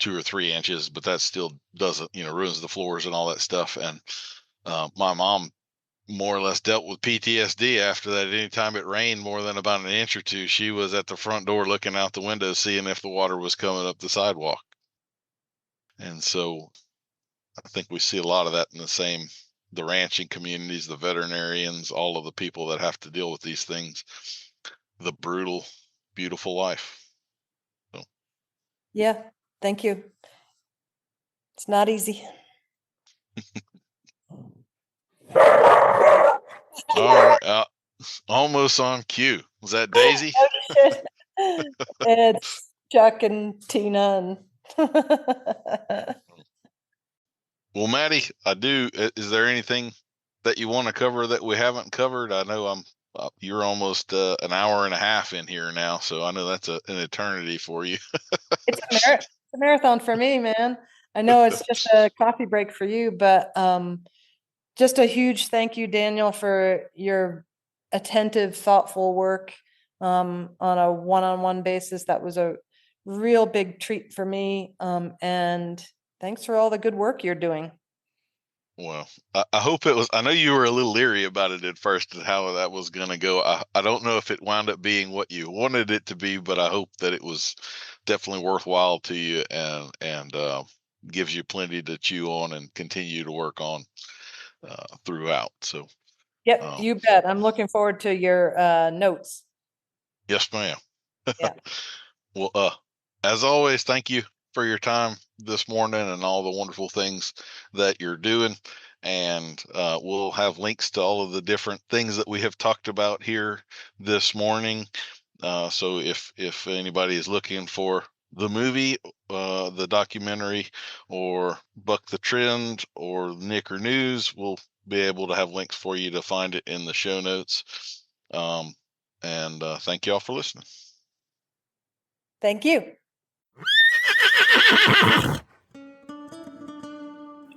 B: 2 or 3 inches, but that still doesn't, ruins the floors and all that stuff. And my mom more or less dealt with PTSD after that. Anytime it rained more than about an inch or two, she was at the front door looking out the window, seeing if the water was coming up the sidewalk. And so I think we see a lot of that in the ranching communities, the veterinarians, all of the people that have to deal with these things, the brutal, beautiful life. So.
C: Yeah. Thank you. It's not easy.
B: All right. Almost on cue. Was that Daisy?
C: Oh, shit. It's Chuck and Tina and
B: Well, Maddie, is there anything that you want to cover that we haven't covered? I know you're almost an hour and a half in here now, so I know that's an eternity for you.
C: it's a marathon for me, man. I know it's just a coffee break for you, but just a huge thank you, Daniel, for your attentive, thoughtful work on a one-on-one basis. That was a real big treat for me. And thanks for all the good work you're doing.
B: Well, I hope it was. I know you were a little leery about it at first, and how that was going to go. I don't know if it wound up being what you wanted it to be, but I hope that it was definitely worthwhile to you, and gives you plenty to chew on and continue to work on throughout. So,
C: Yep, you bet. I'm looking forward to your notes.
B: Yes, ma'am.
C: Yeah.
B: Well, as always, thank you for your time this morning and all the wonderful things that you're doing. And we'll have links to all of the different things that we have talked about here this morning. So if anybody is looking for the movie, the documentary, or Buck the Trend, or Nicker News, we'll be able to have links for you to find it in the show notes. And thank you all for listening.
C: Thank you.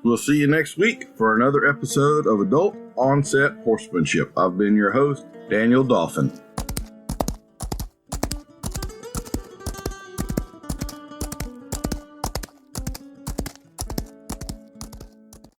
A: We'll see you next week for another episode of Adult Onset Horsemanship. I've been your host, Daniel Dolphin.